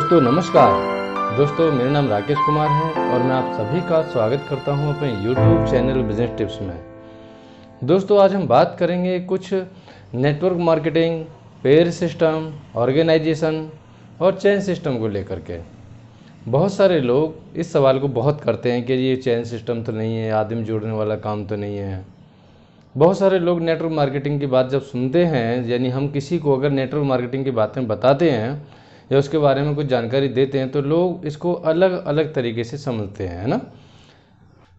दोस्तों नमस्कार। दोस्तों मेरा नाम राकेश कुमार है और मैं आप सभी का स्वागत करता हूं अपने YouTube चैनल बिजनेस टिप्स में। दोस्तों आज हम बात करेंगे कुछ network marketing, pair system, organisation और चेन सिस्टम को लेकर के। बहुत सारे लोग इस सवाल को बहुत करते हैं कि ये चेन सिस्टम तो नहीं है, आदमी जोड़ने वाला काम तो नहीं है। बहुत सारे लोग नेटवर्क मार्केटिंग की बात जब सुनते हैं, यानी हम किसी को अगर नेटवर्क मार्केटिंग की बातें बताते हैं या उसके बारे में कुछ जानकारी देते हैं तो लोग इसको अलग अलग तरीके से समझते हैं, है ना।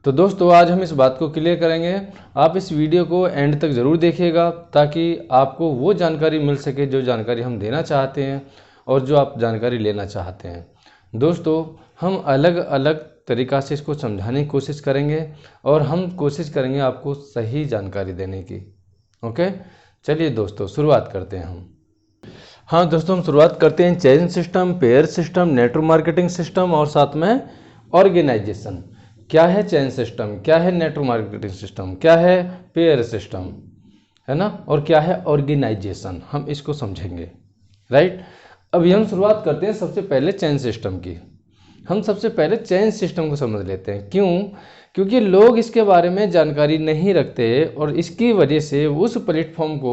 तो दोस्तों आज हम इस बात को क्लियर करेंगे। आप इस वीडियो को एंड तक ज़रूर देखिएगा ताकि आपको वो जानकारी मिल सके जो जानकारी हम देना चाहते हैं और जो आप जानकारी लेना चाहते हैं। दोस्तों हम अलग अलग तरीक़ा से इसको समझाने की कोशिश करेंगे और हम कोशिश करेंगे आपको सही जानकारी देने की। ओके, चलिए दोस्तों शुरुआत करते हैं हम। हाँ दोस्तों, हम शुरुआत करते हैं chain system, pair system, network marketing system और साथ में ऑर्गेनाइजेशन। क्या है चेन सिस्टम, क्या है नेटवर्क मार्केटिंग सिस्टम, क्या है पेयर सिस्टम, है ना, और क्या है ऑर्गेनाइजेशन, हम इसको समझेंगे। राइट, अभी हम शुरुआत करते हैं सबसे पहले चेन सिस्टम की। हम सबसे पहले चेन सिस्टम को समझ लेते हैं। क्यों? क्योंकि लोग इसके बारे में जानकारी नहीं रखते और इसकी वजह से उस प्लेटफॉर्म को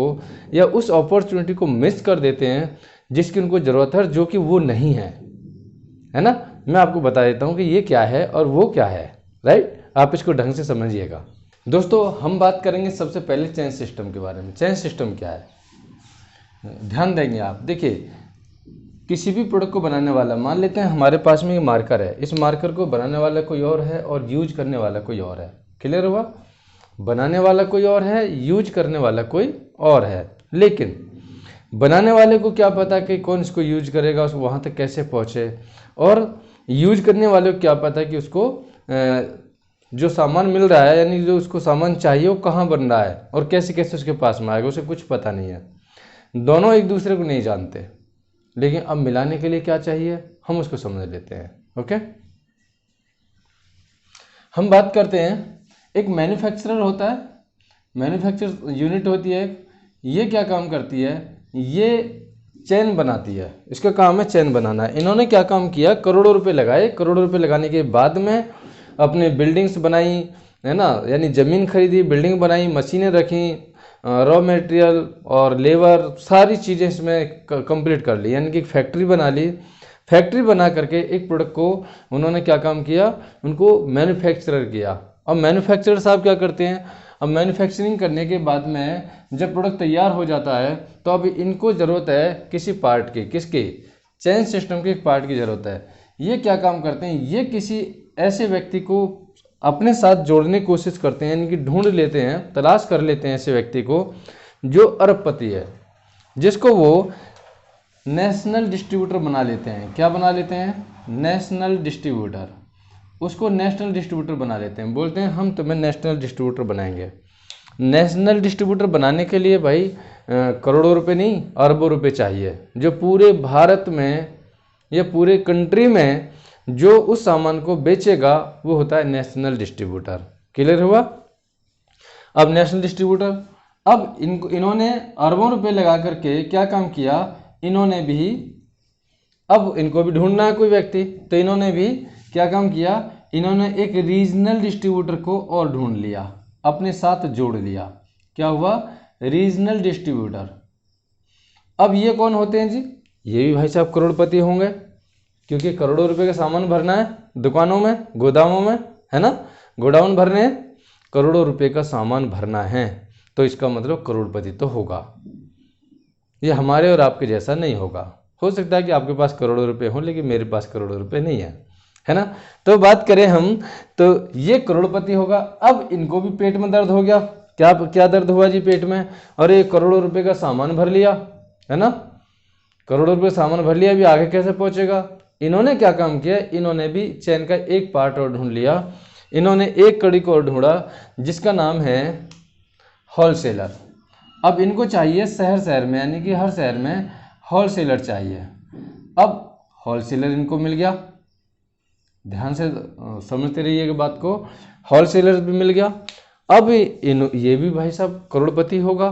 या उस अपॉर्चुनिटी को मिस कर देते हैं जिसकी उनको ज़रूरत है, जो कि वो नहीं है ना। मैं आपको बता देता हूँ कि ये क्या है और वो क्या है। राइट, आप इसको ढंग से समझिएगा। दोस्तों हम बात करेंगे सबसे पहले चेन सिस्टम के बारे में। चेन सिस्टम क्या है, ध्यान देंगे आप। देखिए, किसी भी प्रोडक्ट को बनाने वाला, मान लेते हैं हमारे पास में ये मार्कर है, इस मार्कर को बनाने वाला कोई और है और यूज करने वाला कोई और है। क्लियर हुआ? बनाने वाला कोई और है, यूज करने वाला कोई और है। लेकिन बनाने वाले को क्या पता कि कौन इसको यूज करेगा, उसको वहाँ तक कैसे पहुँचे, और यूज करने वाले को क्या पता कि उसको जो सामान मिल रहा है, यानी जो उसको सामान चाहिए वो कहाँ बन रहा है और कैसे कैसे उसके पास में आएगा, उसे कुछ पता नहीं है। दोनों एक दूसरे को नहीं जानते। लेकिन अब मिलाने के लिए क्या चाहिए, हम उसको समझ लेते हैं। ओके, हम बात करते हैं, एक मैन्युफैक्चरर होता है, मैन्युफैक्चर यूनिट होती है। ये क्या काम करती है? ये चेन बनाती है, इसका काम है चेन बनाना। इन्होंने क्या काम किया, करोड़ों रुपए लगाए। करोड़ों रुपए लगाने के बाद में अपने बिल्डिंग्स बनाई, है ना, यानी ज़मीन खरीदी, बिल्डिंग बनाई, मशीनें रखी, रॉ मटेरियल और लेबर, सारी चीज़ें इसमें कंप्लीट कर ली, यानी कि फैक्ट्री बना ली। फैक्ट्री बना करके एक प्रोडक्ट को उन्होंने क्या काम किया, उनको मैन्युफैक्चरर किया। अब मैन्युफैक्चरर साहब क्या करते हैं, अब मैन्युफैक्चरिंग करने के बाद में जब प्रोडक्ट तैयार हो जाता है तो अब इनको ज़रूरत है किसी पार्ट की, किसके, चेन सिस्टम के एक पार्ट की ज़रूरत है। ये क्या काम करते हैं, ये किसी ऐसे व्यक्ति को अपने साथ जोड़ने की कोशिश करते हैं, यानी कि ढूंढ लेते हैं, तलाश कर लेते हैं ऐसे व्यक्ति को जो अरबपति है, जिसको वो नेशनल डिस्ट्रीब्यूटर बना लेते हैं। क्या बना लेते हैं? National distributor. उसको नेशनल डिस्ट्रीब्यूटर बना लेते हैं, बोलते हैं हम तुम्हें नेशनल डिस्ट्रीब्यूटर बनाएंगे। नेशनल डिस्ट्रीब्यूटर बनाने के लिए भाई करोड़ों रुपए नहीं, अरबों रुपए चाहिए, जो पूरे भारत में या पूरे कंट्री में जो उस सामान को बेचेगा वो होता है नेशनल डिस्ट्रीब्यूटर। क्लियर हुआ? अब नेशनल डिस्ट्रीब्यूटर, अब इन्होंने अरबों रुपए लगा करके क्या काम किया, इन्होंने भी, अब इनको भी ढूंढना है कोई व्यक्ति, तो इन्होंने भी क्या काम किया, इन्होंने एक रीजनल डिस्ट्रीब्यूटर को और ढूंढ लिया, अपने साथ जोड़ लिया। क्या हुआ? Regional distributor. अब ये कौन होते हैं जी? ये भी भाई साहब करोड़पति होंगे, क्योंकि करोड़ों रुपए का सामान भरना है दुकानों में, गोदामों में, है ना, गोडाउन भरने हैं, करोड़ों रुपए का सामान भरना है, तो इसका मतलब करोड़पति तो होगा। ये हमारे और आपके जैसा नहीं होगा। हो सकता है कि आपके पास करोड़ों रुपए हो लेकिन मेरे पास करोड़ों रुपए नहीं है ना। तो बात करें हम, तो ये करोड़पति होगा। अब इनको भी पेट में दर्द हो गया। क्या क्या दर्द हुआ जी पेट में? और ये करोड़ों रुपए का सामान भर लिया, है ना, करोड़ों रुपए सामान भर लिया, अभी आगे कैसे पहुंचेगा? इन्होंने क्या काम किया, इन्होंने भी चेन का एक पार्ट और ढूंढ लिया। इन्होंने एक कड़ी को और ढूंढा जिसका नाम है होलसेलर। अब इनको चाहिए शहर शहर में, यानी कि हर शहर में होलसेलर चाहिए। अब होलसेलर इनको मिल गया, ध्यान से समझते रहिएगा बात को, होलसेलर भी मिल गया। अब ये भी भाई साहब करोड़पति होगा,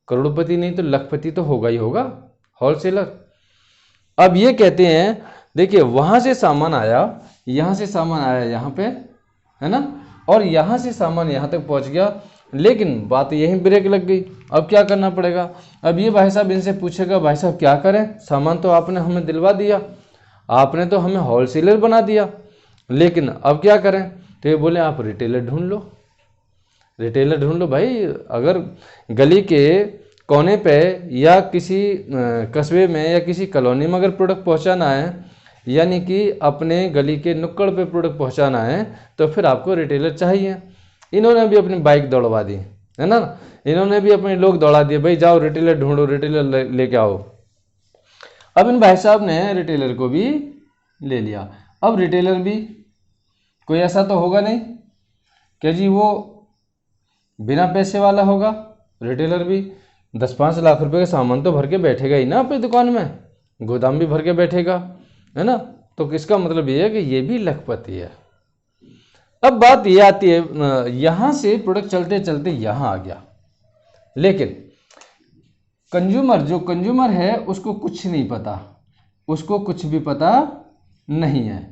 करोड़पति नहीं तो लखपति तो होगा ही होगा होलसेलर। अब ये कहते हैं देखिए वहाँ से सामान आया, यहाँ से सामान आया यहाँ पे, है ना, और यहाँ से सामान यहाँ तक पहुँच गया, लेकिन बात यहीं ब्रेक लग गई। अब क्या करना पड़ेगा? अब ये भाई साहब इनसे पूछेगा भाई साहब क्या करें, सामान तो आपने हमें दिलवा दिया, आपने तो हमें होलसेलर बना दिया, लेकिन अब क्या करें? तो ये बोले आप रिटेलर ढूंढ लो, रिटेलर ढूंढ लो भाई। अगर गली के कोने पे या किसी कस्बे में या किसी कॉलोनी में अगर प्रोडक्ट पहुंचाना है, यानी कि अपने गली के नुक्कड़ पे प्रोडक्ट पहुंचाना है, तो फिर आपको रिटेलर चाहिए। इन्होंने भी अपनी बाइक दौड़वा दी, है ना, इन्होंने भी अपने लोग दौड़ा दिए, भाई जाओ रिटेलर ढूंढो, रिटेलर लेके आओ। अब इन भाई साहब ने रिटेलर को भी ले लिया। अब रिटेलर भी कोई ऐसा तो होगा नहीं कि जी वो बिना पैसे वाला होगा। रिटेलर भी 10-5 लाख रुपए का सामान तो भर के बैठेगा ही ना अपनी दुकान में, गोदाम भी भर के बैठेगा, है ना। तो किसका मतलब ये है कि ये भी लखपति है। अब बात ये आती है, यहाँ से प्रोडक्ट चलते चलते यहाँ आ गया, लेकिन कंज्यूमर, जो कंज्यूमर है उसको कुछ नहीं पता, उसको कुछ भी पता नहीं है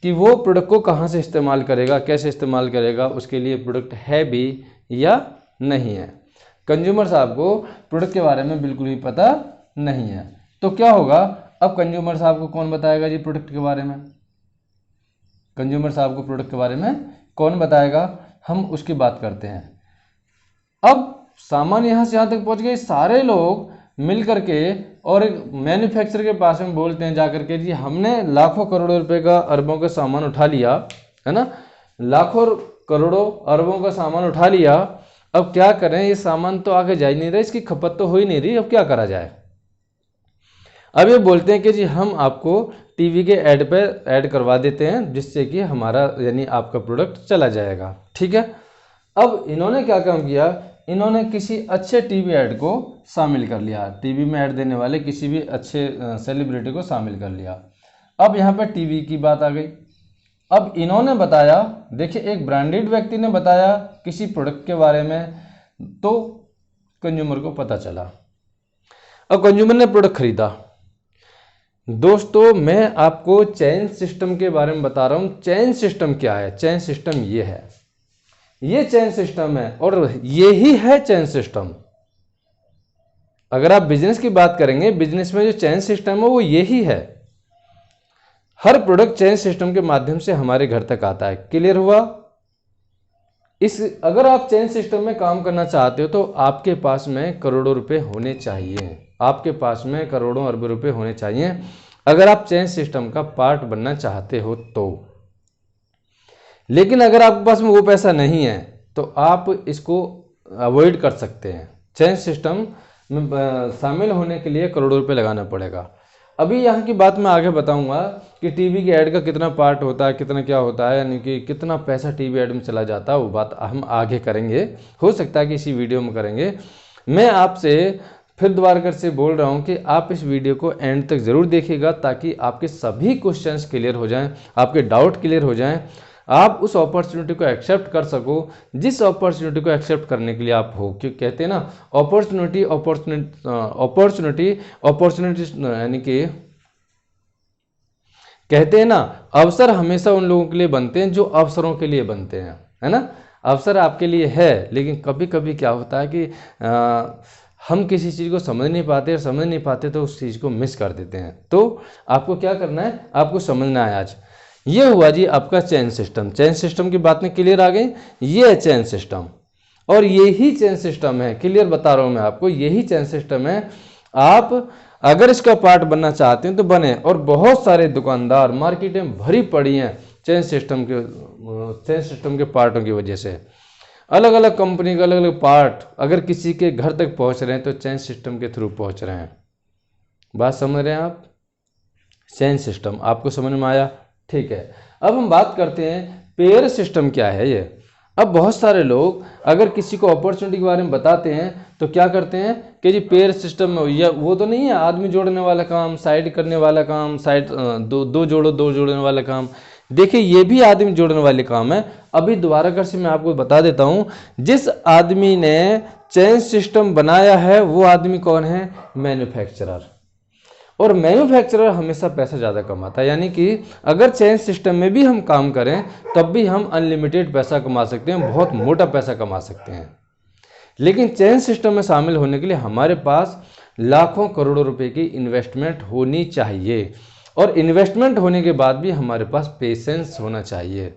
कि वो प्रोडक्ट को कहाँ से इस्तेमाल करेगा, कैसे इस्तेमाल करेगा, उसके लिए प्रोडक्ट है भी या नहीं है। कंज्यूमर साहब को प्रोडक्ट के बारे में बिल्कुल भी पता नहीं है। तो क्या होगा? अब कंज्यूमर साहब को कौन बताएगा जी प्रोडक्ट के बारे में? कंज्यूमर साहब को प्रोडक्ट के बारे में कौन बताएगा? हम उसकी बात करते हैं। अब सामान यहाँ से यहाँ तक पहुँच गए, सारे लोग मिल करके और एक मैन्युफैक्चरर के पास में बोलते हैं जाकर के, जी हमने लाखों करोड़ों रुपए का, अरबों का सामान उठा लिया, है ना, लाखों करोड़ों अरबों का सामान उठा लिया, अब क्या करें, ये सामान तो आगे जा ही नहीं रहा, इसकी खपत तो हो ही नहीं रही, अब क्या करा जाए? अब ये बोलते हैं कि जी हम आपको टीवी के ऐड पे ऐड करवा देते हैं, जिससे कि हमारा यानी आपका प्रोडक्ट चला जाएगा, ठीक है। अब इन्होंने क्या काम किया, इन्होंने किसी अच्छे टीवी ऐड को शामिल कर लिया, टीवी में ऐड देने वाले किसी भी अच्छे सेलिब्रिटी को शामिल कर लिया। अब यहाँ पर टीवी की बात आ गई। अब इन्होंने बताया, देखिए एक ब्रांडेड व्यक्ति ने बताया किसी प्रोडक्ट के बारे में, तो कंज्यूमर को पता चला। अब कंज्यूमर ने प्रोडक्ट खरीदा। दोस्तों मैं आपको चेन सिस्टम के बारे में बता रहा हूँ। चेन सिस्टम क्या है? चेन सिस्टम ये है, ये चेन सिस्टम है, और ये ही है चेन सिस्टम। अगर आप बिजनेस की बात करेंगे, बिजनेस में जो चेन सिस्टम है वो यही है। हर प्रोडक्ट चेन सिस्टम के माध्यम से हमारे घर तक आता है। क्लियर हुआ? अगर आप चेन सिस्टम में काम करना चाहते हो तो आपके पास में करोड़ों रुपए होने चाहिए, आपके पास में करोड़ों अरबों रुपए होने चाहिए, अगर आप चेन सिस्टम का पार्ट बनना चाहते हो तो। लेकिन अगर आपके पास में वो पैसा नहीं है तो आप इसको अवॉइड कर सकते हैं। चेन सिस्टम में शामिल होने के लिए करोड़ों रुपए लगाना पड़ेगा। अभी यहाँ की बात मैं आगे बताऊंगा कि टीवी की ऐड का कितना पार्ट होता है, कितना क्या होता है, यानी कि कितना पैसा टीवी ऐड में चला जाता है, वो बात हम आगे करेंगे। हो सकता है कि इसी वीडियो में करेंगे। मैं आपसे फिर दोबारा से बोल रहा हूँ कि आप इस वीडियो को एंड तक ज़रूर देखिएगा, ताकि आपके सभी क्वेश्चंस क्लियर हो जाएं, आपके डाउट क्लियर हो जाएं, आप उस अपॉर्चुनिटी को एक्सेप्ट कर सको जिस अपॉर्चुनिटी को एक्सेप्ट करने के लिए आप हो। क्योंकि कहते हैं ना, अपॉर्चुनिटी यानी कि कहते हैं ना, अवसर हमेशा उन लोगों के लिए बनते हैं जो अवसरों के लिए बनते हैं, है ना। अवसर आपके लिए है, लेकिन कभी कभी क्या होता है कि हम किसी चीज़ को समझ नहीं पाते, और समझ नहीं पाते तो उस चीज़ को मिस कर देते हैं। तो आपको क्या करना है, आपको समझना है। आज ये हुआ जी आपका चेन सिस्टम। चेन सिस्टम की बात में क्लियर आ गई। ये है चेन सिस्टम, और यही चेन सिस्टम है, क्लियर बता रहा हूँ मैं आपको, यही चेन सिस्टम है। आप अगर इसका पार्ट बनना चाहते हैं तो बने, और बहुत सारे दुकानदार मार्केट में भरी पड़ी हैं चेन सिस्टम के पार्टों की वजह से। अलग अलग कंपनी के अलग अलग पार्ट अगर किसी के घर तक पहुंच रहे हैं तो चेन सिस्टम के थ्रू पहुंच रहे हैं। बात समझ रहे हैं आप? चेन सिस्टम आपको समझ में आया? ठीक है। अब हम बात करते हैं पेयर सिस्टम क्या है ये। अब बहुत सारे लोग अगर किसी को अपॉर्चुनिटी के बारे में बताते हैं तो क्या करते हैं कि जी पेयर सिस्टम में, या वो तो नहीं है आदमी जोड़ने वाला काम, साइड करने वाला काम, साइड दो जोड़ने वाला काम। देखिए ये भी आदमी जोड़ने वाले काम है। अभी दोबारा से मैं आपको बता देता हूँ, जिस आदमी ने चेन सिस्टम बनाया है वो आदमी कौन है? मैन्युफैक्चरर। और मैन्युफैक्चरर हमेशा पैसा ज़्यादा कमाता है। यानी कि अगर चेन सिस्टम में भी हम काम करें तब भी हम अनलिमिटेड पैसा कमा सकते हैं, बहुत मोटा पैसा कमा सकते हैं। लेकिन चेन सिस्टम में शामिल होने के लिए हमारे पास लाखों करोड़ों रुपए की इन्वेस्टमेंट होनी चाहिए, और इन्वेस्टमेंट होने के बाद भी हमारे पास पेशेंस होना चाहिए।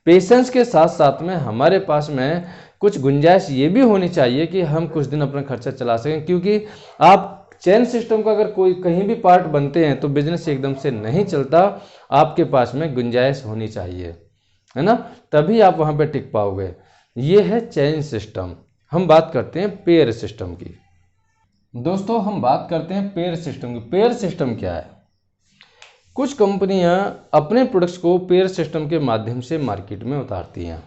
पेशेंस के साथ साथ में हमारे पास में कुछ गुंजाइश ये भी होनी चाहिए कि हम कुछ दिन अपना खर्चा चला सकें, क्योंकि आप चेन सिस्टम का अगर कोई कहीं भी पार्ट बनते हैं तो बिजनेस एकदम से नहीं चलता। आपके पास में गुंजाइश होनी चाहिए, है ना, तभी आप वहाँ पे टिक पाओगे। ये है चेन सिस्टम। हम बात करते हैं पेयर सिस्टम की। दोस्तों हम बात करते हैं पेयर सिस्टम की। पेयर सिस्टम क्या है? कुछ कंपनियां अपने प्रोडक्ट्स को पेयर सिस्टम के माध्यम से मार्केट में उतारती हैं।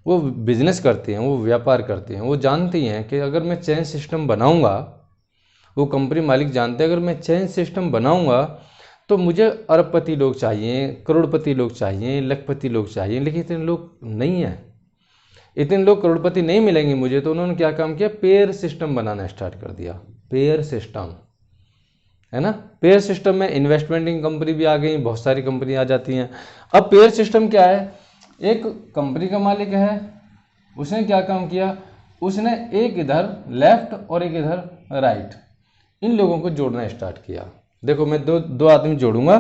वो बिजनेस करती हैं, वो व्यापार करती हैं। वो जानती हैं कि अगर मैं चेन सिस्टम बनाऊंगा, वो कंपनी मालिक जानते हैं अगर मैं चेन सिस्टम बनाऊंगा तो मुझे अरबपति लोग चाहिए, करोड़पति लोग चाहिए, लखपति लोग चाहिए, लेकिन इतने लोग नहीं हैं, इतने लोग करोड़पति नहीं मिलेंगे मुझे। तो उन्होंने क्या काम किया? पेयर सिस्टम बनाना स्टार्ट कर दिया। पेयर सिस्टम, है ना। पेयर सिस्टम में इन्वेस्टमेंटिंग कंपनी भी आ गई, बहुत सारी कंपनी आ जाती हैं। अब पेयर सिस्टम क्या है? एक कंपनी का मालिक है, उसने क्या काम किया? उसने एक इधर लेफ्ट और एक इधर राइट, इन लोगों को जोड़ना स्टार्ट किया। देखो मैं दो आदमी जोड़ूंगा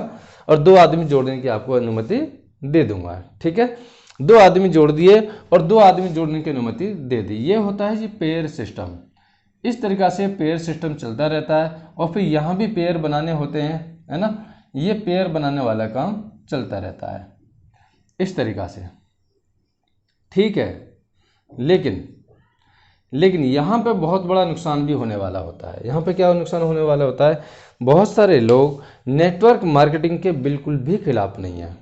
और 2 आदमी जोड़ने की आपको अनुमति दे दूंगा, ठीक है। 2 आदमी जोड़ दिए और 2 आदमी जोड़ने की अनुमति दे दी। ये होता है जी पेयर सिस्टम। इस तरीक़ा से पेयर सिस्टम चलता रहता है। और फिर यहाँ भी पेयर बनाने होते हैं, है ना। ये पेयर बनाने वाला काम चलता रहता है इस तरीक़ा से, ठीक है। लेकिन यहाँ पे बहुत बड़ा नुकसान भी होने वाला होता है। यहाँ पे क्या नुकसान होने वाला होता है? बहुत सारे लोग नेटवर्क मार्केटिंग के बिल्कुल भी खिलाफ नहीं है।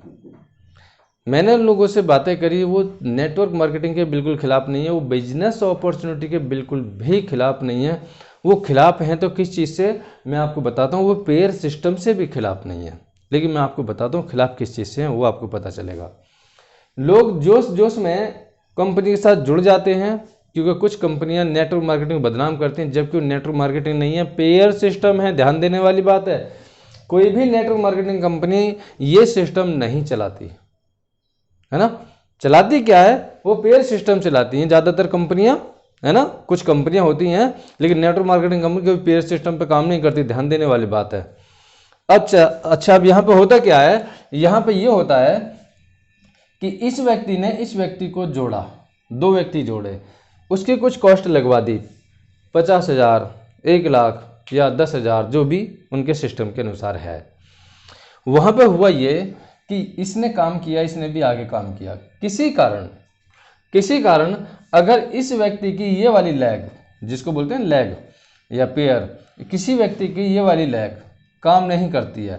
मैंने उन लोगों से बातें करी, वो नेटवर्क मार्केटिंग के बिल्कुल खिलाफ नहीं है, वो बिजनेस अपॉर्चुनिटी के बिल्कुल भी खिलाफ नहीं है। वो खिलाफ हैं तो किस चीज़ से, मैं आपको बताता हूँ। वो पेयर सिस्टम से भी खिलाफ नहीं है, लेकिन मैं आपको बताता हूँ खिलाफ किस चीज़ से हैं, वो आपको पता चलेगा। लोग जोश में कंपनी के साथ जुड़ जाते हैं, क्योंकि कुछ कंपनियां नेटवर्क मार्केटिंग बदनाम करती हैं, जबकि वो नेटवर्क मार्केटिंग नहीं है, पेयर सिस्टम है। ध्यान देने वाली बात है, कोई भी नेटवर्क मार्केटिंग कंपनी ये सिस्टम नहीं चलाती, है ना। चलाती क्या है? वो पेयर सिस्टम चलाती हैं ज़्यादातर कंपनियां, है ना। कुछ कंपनियां होती हैं लेकिन नेटवर्क मार्केटिंग कंपनी कोई पेयर सिस्टम पे काम नहीं करती। ध्यान देने वाली बात है। अच्छा अब यहाँ पे होता क्या है? यहाँ पे ये होता है कि इस व्यक्ति ने इस व्यक्ति को जोड़ा, 2 व्यक्ति जोड़े, उसके कुछ कॉस्ट लगवा दी, 50,000, 1 लाख या 10,000, जो भी उनके सिस्टम के अनुसार है। वहाँ पे हुआ ये कि इसने काम किया, इसने भी आगे काम किया। किसी कारण अगर इस व्यक्ति की ये वाली लेग, जिसको बोलते हैं लेग या पेयर, किसी व्यक्ति की ये वाली लेग काम नहीं करती है।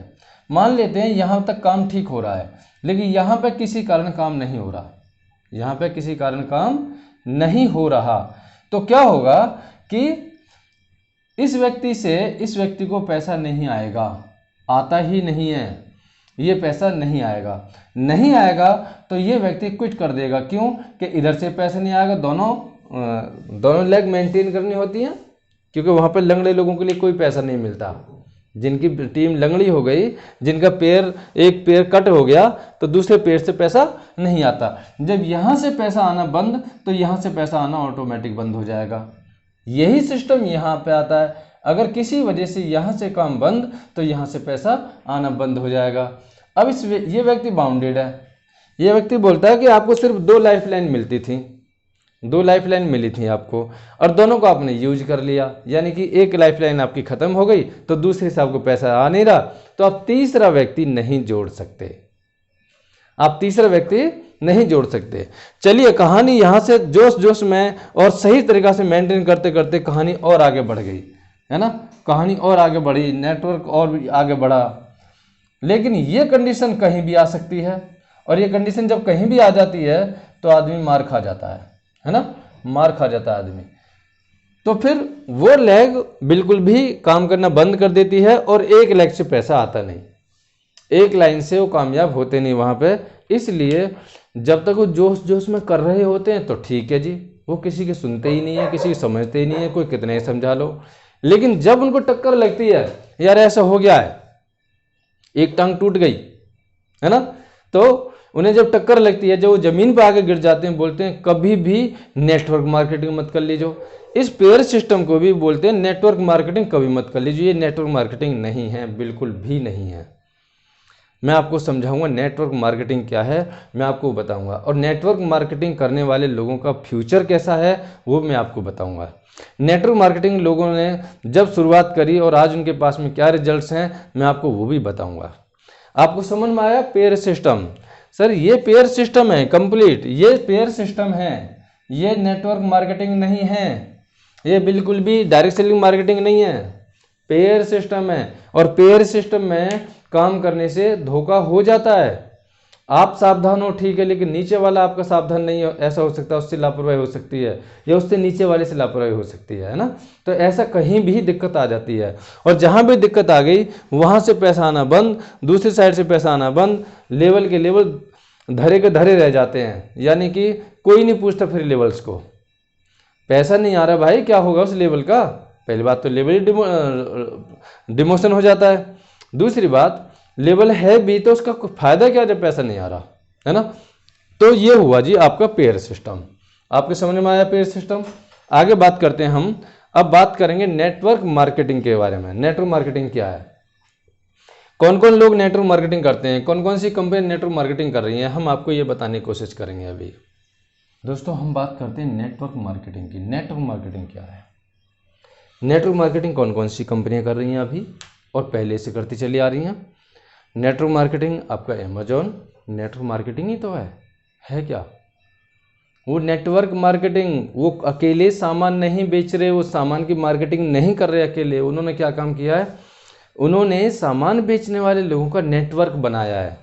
मान लेते हैं यहाँ तक काम ठीक हो रहा है, लेकिन यहाँ पे किसी कारण काम नहीं हो रहा, यहाँ पे किसी कारण काम नहीं हो रहा, तो क्या होगा कि इस व्यक्ति से इस व्यक्ति को पैसा नहीं आएगा, आता ही नहीं है, ये पैसा नहीं आएगा तो ये व्यक्ति क्विट कर देगा। क्यों? कि इधर से पैसा नहीं आएगा, दोनों लेग मेंटेन करनी होती हैं, क्योंकि वहाँ पर लंगड़े लोगों के लिए कोई पैसा नहीं मिलता। जिनकी टीम लंगड़ी हो गई, जिनका एक पैर कट हो गया, तो दूसरे पैर से पैसा नहीं आता। जब यहाँ से पैसा आना बंद, तो यहाँ से पैसा आना ऑटोमेटिक बंद हो जाएगा। यही सिस्टम यहाँ पे आता है। अगर किसी वजह से यहाँ से काम बंद, तो यहाँ से पैसा आना बंद हो जाएगा। अब ये व्यक्ति बाउंडेड है। ये व्यक्ति बोलता है कि आपको सिर्फ 2 लाइफलाइन मिलती थी, 2 लाइफलाइन मिली थी आपको, और दोनों को आपने यूज कर लिया। यानी कि एक लाइफलाइन आपकी ख़त्म हो गई, तो दूसरे से आपको पैसा आ नहीं रहा, तो आप तीसरा व्यक्ति नहीं जोड़ सकते। चलिए, कहानी यहाँ से जोश में और सही तरीक़ा से मेंटेन करते करते कहानी और आगे बढ़ गई, है ना। कहानी और आगे बढ़ी, नेटवर्क और भी आगे बढ़ा। लेकिन ये कंडीशन कहीं भी आ सकती है, और ये कंडीशन जब कहीं भी आ जाती है तो आदमी मार खा जाता है ना, मार खा जाता है आदमी। तो फिर वो लेग बिल्कुल भी काम करना बंद कर देती है, और एक लेग से पैसा आता नहीं, एक लाइन से वो कामयाब होते नहीं वहाँ पे। इसलिए जब तक वो जोश में कर रहे होते हैं तो ठीक है जी, वो किसी की सुनते ही नहीं है, किसी की समझते ही नहीं है, कोई कितने ही समझा लो। लेकिन जब उनको टक्कर लगती है, यार ऐसा हो गया है, एक टांग टूट गई है ना, तो उन्हें जब टक्कर लगती है, जब वो जमीन पर आके गिर जाते हैं, बोलते हैं कभी भी नेटवर्क मार्केटिंग मत कर लीजिए। इस पेयर सिस्टम को भी बोलते हैं नेटवर्क मार्केटिंग कभी मत कर लीजिए। ये नेटवर्क मार्केटिंग नहीं है, बिल्कुल भी नहीं है। मैं आपको समझाऊंगा नेटवर्क मार्केटिंग क्या है, मैं आपको बताऊंगा, और नेटवर्क मार्केटिंग करने वाले लोगों का फ्यूचर कैसा है वो मैं आपको बताऊंगा। नेटवर्क मार्केटिंग लोगों ने जब शुरुआत करी और आज उनके पास में क्या रिजल्ट्स हैं, मैं आपको वो भी बताऊंगा। आपको समझ में आया? पेयर सिस्टम, सर ये पेयर सिस्टम है कंप्लीट, ये पेयर सिस्टम है, ये नेटवर्क मार्केटिंग नहीं है, ये बिल्कुल भी डायरेक्ट सेलिंग मार्केटिंग नहीं है, पेयर सिस्टम है। और पेयर सिस्टम में काम करने से धोखा हो जाता है। आप सावधान हो ठीक है, लेकिन नीचे वाला आपका सावधान नहीं हो, ऐसा हो सकता है, उससे लापरवाही हो सकती है, या उससे नीचे वाले से लापरवाही हो सकती है ना। तो ऐसा कहीं भी दिक्कत आ जाती है, और जहां भी दिक्कत आ गई वहां से पैसा आना बंद, दूसरी साइड से पैसा आना बंद, लेवल के लेवल धरे के धरे रह जाते हैं, यानी कि कोई नहीं पूछता फिर लेवल्स को। पैसा नहीं आ रहा भाई, क्या होगा उस लेवल का? पहली बात तो लेवल ही डिमोशन हो जाता है। दूसरी बात, लेवल है भी तो उसका फायदा क्या जब पैसा नहीं आ रहा है ना। तो ये हुआ जी आपका पेयर सिस्टम। आपके समझ में आया पेयर सिस्टम? आगे बात करते हैं हम। अब बात करेंगे नेटवर्क मार्केटिंग के बारे में। नेटवर्क मार्केटिंग क्या है, कौन कौन लोग नेटवर्क मार्केटिंग करते हैं, कौन कौन सी कंपनी नेटवर्क मार्केटिंग कर रही है, हम आपको ये बताने की कोशिश करेंगे अभी। दोस्तों हम बात करते हैं नेटवर्क मार्केटिंग की। नेटवर्क मार्केटिंग क्या है? नेटवर्क मार्केटिंग कौन कौन सी कंपनियां कर रही हैं अभी और पहले से करती चली आ रही हैं। नेटवर्क मार्केटिंग आपका अमेजॉन नेटवर्क मार्केटिंग ही तो है क्या? वो नेटवर्क मार्केटिंग, वो अकेले सामान नहीं बेच रहे, वो सामान की मार्केटिंग नहीं कर रहे अकेले। उन्होंने क्या काम किया है, उन्होंने सामान बेचने वाले लोगों का नेटवर्क बनाया है।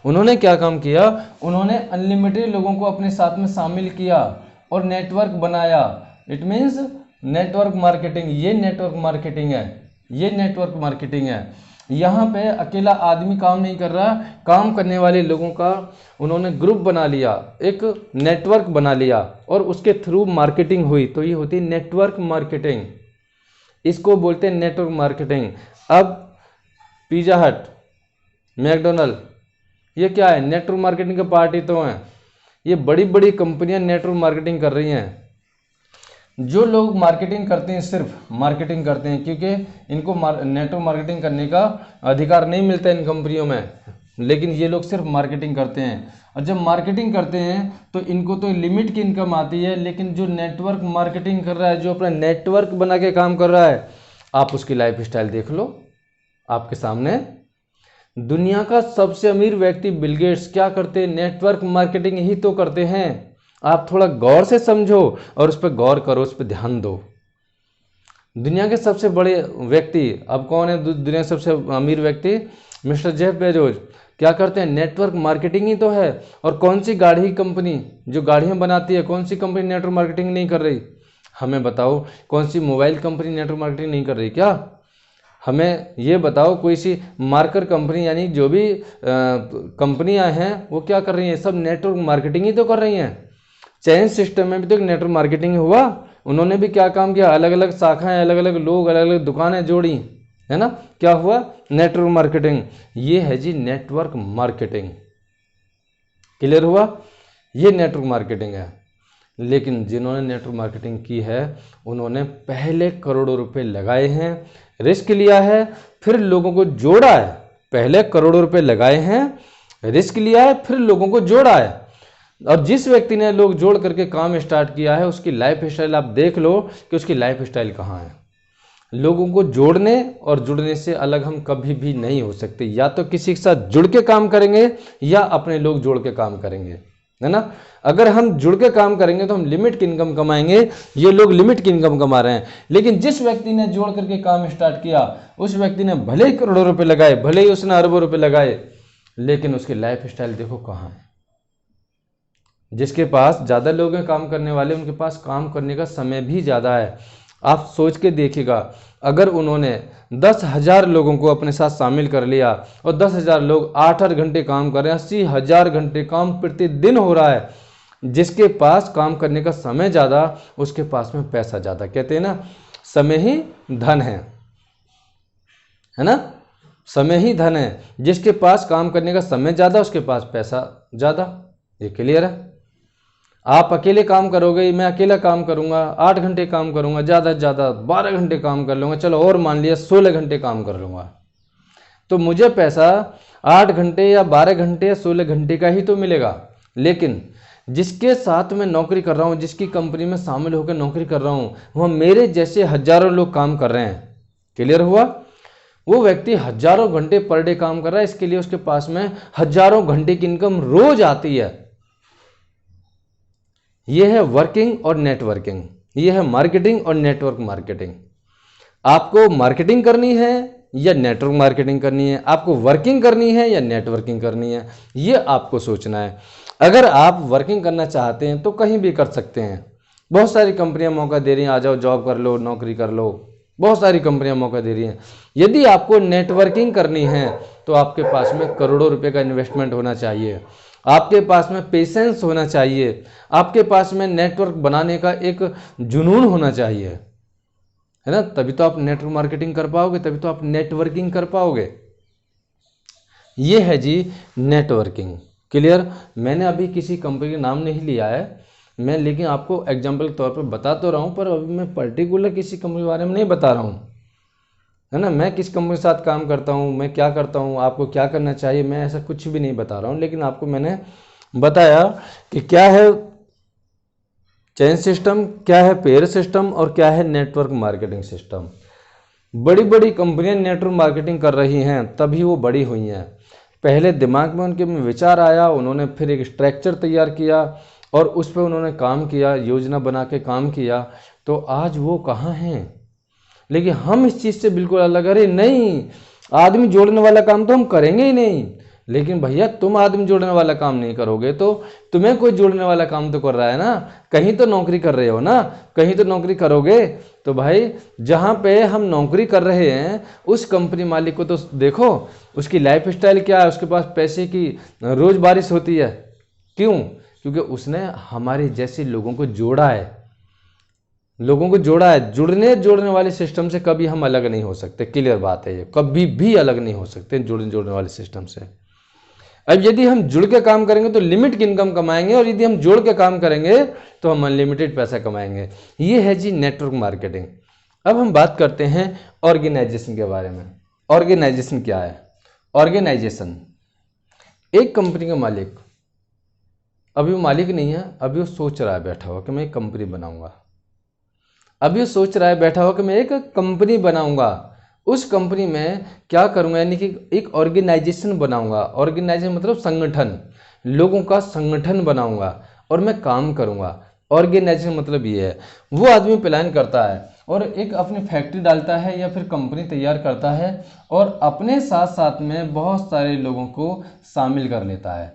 उन्होंने क्या काम किया, उन्होंने अनलिमिटेड लोगों को अपने साथ में शामिल किया और नेटवर्क बनाया। इट मीन्स नेटवर्क मार्केटिंग, ये नेटवर्क मार्केटिंग है, ये नेटवर्क मार्केटिंग है। यहाँ पे अकेला आदमी काम नहीं कर रहा, काम करने वाले लोगों का उन्होंने ग्रुप बना लिया, एक नेटवर्क बना लिया और उसके थ्रू मार्केटिंग हुई, तो ये होती है नेटवर्क मार्केटिंग। इसको बोलते हैं नेटवर्क मार्केटिंग। अब पिज़्ज़ा हट, मैकडोनल्ड, ये क्या है? नेटवर्क मार्केटिंग का पार्ट ही तो है। ये बड़ी बड़ी कंपनियां नेटवर्क मार्केटिंग कर रही हैं। जो लोग मार्केटिंग करते हैं सिर्फ मार्केटिंग करते हैं, क्योंकि इनको नेटवर्क मार्केटिंग करने का अधिकार नहीं मिलता इन कंपनियों में, लेकिन ये लोग सिर्फ मार्केटिंग करते हैं। और जब मार्केटिंग करते हैं तो इनको तो लिमिट की इनकम आती है, लेकिन जो नेटवर्क मार्केटिंग कर रहा है, जो अपना नेटवर्क बना के काम कर रहा है, आप उसकी लाइफ स्टाइल देख लो आपके सामने। दुनिया का सबसे अमीर व्यक्ति बिल गेट्स क्या करते हैं? नेटवर्क मार्केटिंग ही तो करते हैं। आप थोड़ा गौर से समझो और उस पर गौर करो, उस पर ध्यान दो। दुनिया के सबसे बड़े व्यक्ति अब कौन है? दुनिया के सबसे अमीर व्यक्ति मिस्टर जेफ बेजोस क्या करते हैं? नेटवर्क मार्केटिंग ही तो है। और कौन सी गाड़ी कंपनी जो गाड़ियां बनाती है, कौन सी कंपनी नेटवर्क मार्केटिंग नहीं कर रही? हमें बताओ। कौन सी मोबाइल कंपनी नेटवर्क मार्केटिंग नहीं कर रही क्या? हमें ये बताओ। कोई सी मार्कर कंपनी, यानी जो भी कंपनियां हैं वो क्या कर रही हैं? सब नेटवर्क मार्केटिंग ही तो कर रही हैं। चेन सिस्टम में भी तो नेटवर्क मार्केटिंग हुआ। उन्होंने भी क्या काम किया? अलग अलग शाखाएं, अलग अलग लोग, अलग अलग दुकानें जोड़ी, है ना। क्या हुआ? Network marketing. ये है जी नेटवर्क मार्केटिंग। क्लियर हुआ? ये नेटवर्क मार्केटिंग है। लेकिन जिन्होंने नेटवर्क मार्केटिंग की है उन्होंने पहले करोड़ों रुपए लगाए हैं, रिस्क लिया है, फिर लोगों को जोड़ा है। पहले करोड़ों रुपए लगाए हैं, रिस्क लिया है, फिर लोगों को जोड़ा है। और जिस व्यक्ति ने लोग जोड़ करके काम स्टार्ट किया है उसकी लाइफ स्टाइल आप देख लो कि उसकी लाइफ स्टाइल कहाँ है। लोगों को जोड़ने और जुड़ने से अलग हम कभी भी नहीं हो सकते। या तो किसी के साथ जुड़ के काम करेंगे या अपने लोग जोड़ के काम करेंगे, है ना। अगर हम जुड़ के काम करेंगे तो हम लिमिट की इनकम कमाएंगे, ये लोग लिमिट की इनकम कमा रहे हैं। लेकिन जिस व्यक्ति ने जोड़ करके काम स्टार्ट किया उस व्यक्ति ने भले ही करोड़ों रुपए लगाए, भले ही उसने अरबों रुपए लगाए, लेकिन उसकी लाइफ स्टाइल देखो कहाँ है। जिसके पास ज़्यादा लोग हैं काम करने वाले, उनके पास काम करने का समय भी ज़्यादा है। आप सोच के देखिएगा, अगर उन्होंने 10,000 लोगों को अपने साथ शामिल कर लिया और 10,000 लोग 8-8 घंटे काम कर रहे हैं, 80,000 घंटे काम प्रतिदिन हो रहा है। जिसके पास काम करने का समय ज़्यादा उसके पास में पैसा ज़्यादा। कहते हैं ना, समय ही धन है ना। समय ही धन है। जिसके पास काम करने का समय ज़्यादा उसके पास पैसा ज़्यादा। ये क्लियर है। आप अकेले काम करोगे, मैं अकेला काम करूंगा, 8 घंटे काम करूंगा, ज़्यादा से ज़्यादा 12 घंटे काम कर लूँगा, चलो और मान लिया 16 घंटे काम कर लूँगा, तो मुझे पैसा 8 घंटे या 12 घंटे या 16 घंटे का ही तो मिलेगा। लेकिन जिसके साथ मैं नौकरी कर रहा हूँ, जिसकी कंपनी में शामिल होकर नौकरी कर रहा हूँ, वह मेरे जैसे हजारों लोग काम कर रहे हैं। क्लियर हुआ। वो व्यक्ति हजारों घंटे पर डे काम कर रहा है, इसके लिए उसके पास में हजारों घंटे की इनकम रोज आती है। यह है वर्किंग और नेटवर्किंग, यह है मार्केटिंग और नेटवर्क मार्केटिंग। आपको मार्केटिंग करनी है या नेटवर्क मार्केटिंग करनी है, आपको वर्किंग करनी है या नेटवर्किंग करनी है, ये आपको सोचना है। अगर आप वर्किंग करना चाहते हैं तो कहीं भी कर सकते हैं। बहुत सारी कंपनियां मौका दे रही हैं, आ जाओ जॉब कर लो, नौकरी कर लो, बहुत सारी कंपनियां मौका दे रही हैं। यदि आपको नेटवर्किंग करनी है तो आपके पास में करोड़ों रुपए का इन्वेस्टमेंट होना चाहिए, आपके पास में पेशेंस होना चाहिए, आपके पास में नेटवर्क बनाने का एक जुनून होना चाहिए, है ना। तभी तो आप नेटवर्क मार्केटिंग कर पाओगे, तभी तो आप नेटवर्किंग कर पाओगे। ये है जी नेटवर्किंग। क्लियर। मैंने अभी किसी कंपनी का नाम नहीं लिया है मैं, लेकिन आपको एग्जाम्पल के तौर पर बता तो रहा हूँ, पर अभी मैं पर्टिकुलर किसी कंपनी के बारे में नहीं बता रहा हूँ, है ना। मैं किस कंपनी के साथ काम करता हूँ, मैं क्या करता हूँ, आपको क्या करना चाहिए, मैं ऐसा कुछ भी नहीं बता रहा हूँ। लेकिन आपको मैंने बताया कि क्या है चेन सिस्टम, क्या है पेयर सिस्टम और क्या है नेटवर्क मार्केटिंग सिस्टम। बड़ी बड़ी कंपनियां नेटवर्क मार्केटिंग कर रही हैं, तभी वो बड़ी हुई हैं। पहले दिमाग में उनके विचार आया, उन्होंने फिर एक स्ट्रक्चर तैयार किया और उस पर उन्होंने काम किया, योजना बना के काम किया, तो आज वो कहाँ हैं। लेकिन हम इस चीज़ से बिल्कुल अलग, अरे नहीं आदमी जोड़ने वाला काम तो हम करेंगे ही नहीं। लेकिन भैया तुम आदमी जोड़ने वाला काम नहीं करोगे तो तुम्हें कोई जोड़ने वाला काम तो कर रहा है ना, कहीं तो नौकरी कर रहे हो ना, कहीं तो नौकरी करोगे। तो भाई जहाँ पे हम नौकरी कर रहे हैं उस कंपनी मालिक को तो देखो, उसकी लाइफ स्टाइल क्या है, उसके पास पैसे की रोज बारिश होती है। क्यों? क्योंकि उसने हमारे जैसे लोगों को जोड़ा है, लोगों को जोड़ा है। जोड़ने वाले सिस्टम से कभी हम अलग नहीं हो सकते। क्लियर बात है, ये कभी भी अलग नहीं हो सकते जोड़ने वाले सिस्टम से। अब यदि हम जुड़ के काम करेंगे तो लिमिट की इनकम कमाएंगे, और यदि हम जोड़ के काम करेंगे तो हम अनलिमिटेड पैसा कमाएंगे। ये है जी नेटवर्क मार्केटिंग। अब हम बात करते हैं ऑर्गेनाइजेशन के बारे में। ऑर्गेनाइजेशन क्या है? ऑर्गेनाइजेशन, एक कंपनी का मालिक, अभी वो मालिक नहीं है, अभी वो सोच रहा है बैठा हुआ कि मैं एक कंपनी बनाऊंगा। अभी वो सोच रहा है बैठा हुआ कि मैं एक कंपनी बनाऊंगा। उस कंपनी में क्या करूंगा, यानी कि एक ऑर्गेनाइजेशन बनाऊंगा। ऑर्गेनाइजेशन मतलब संगठन, लोगों का संगठन बनाऊंगा और मैं काम करूंगा। ऑर्गेनाइजेशन मतलब ये है। वो आदमी प्लान करता है और एक अपनी फैक्ट्री डालता है या फिर कंपनी तैयार करता है और अपने साथ साथ में बहुत सारे लोगों को शामिल कर लेता है।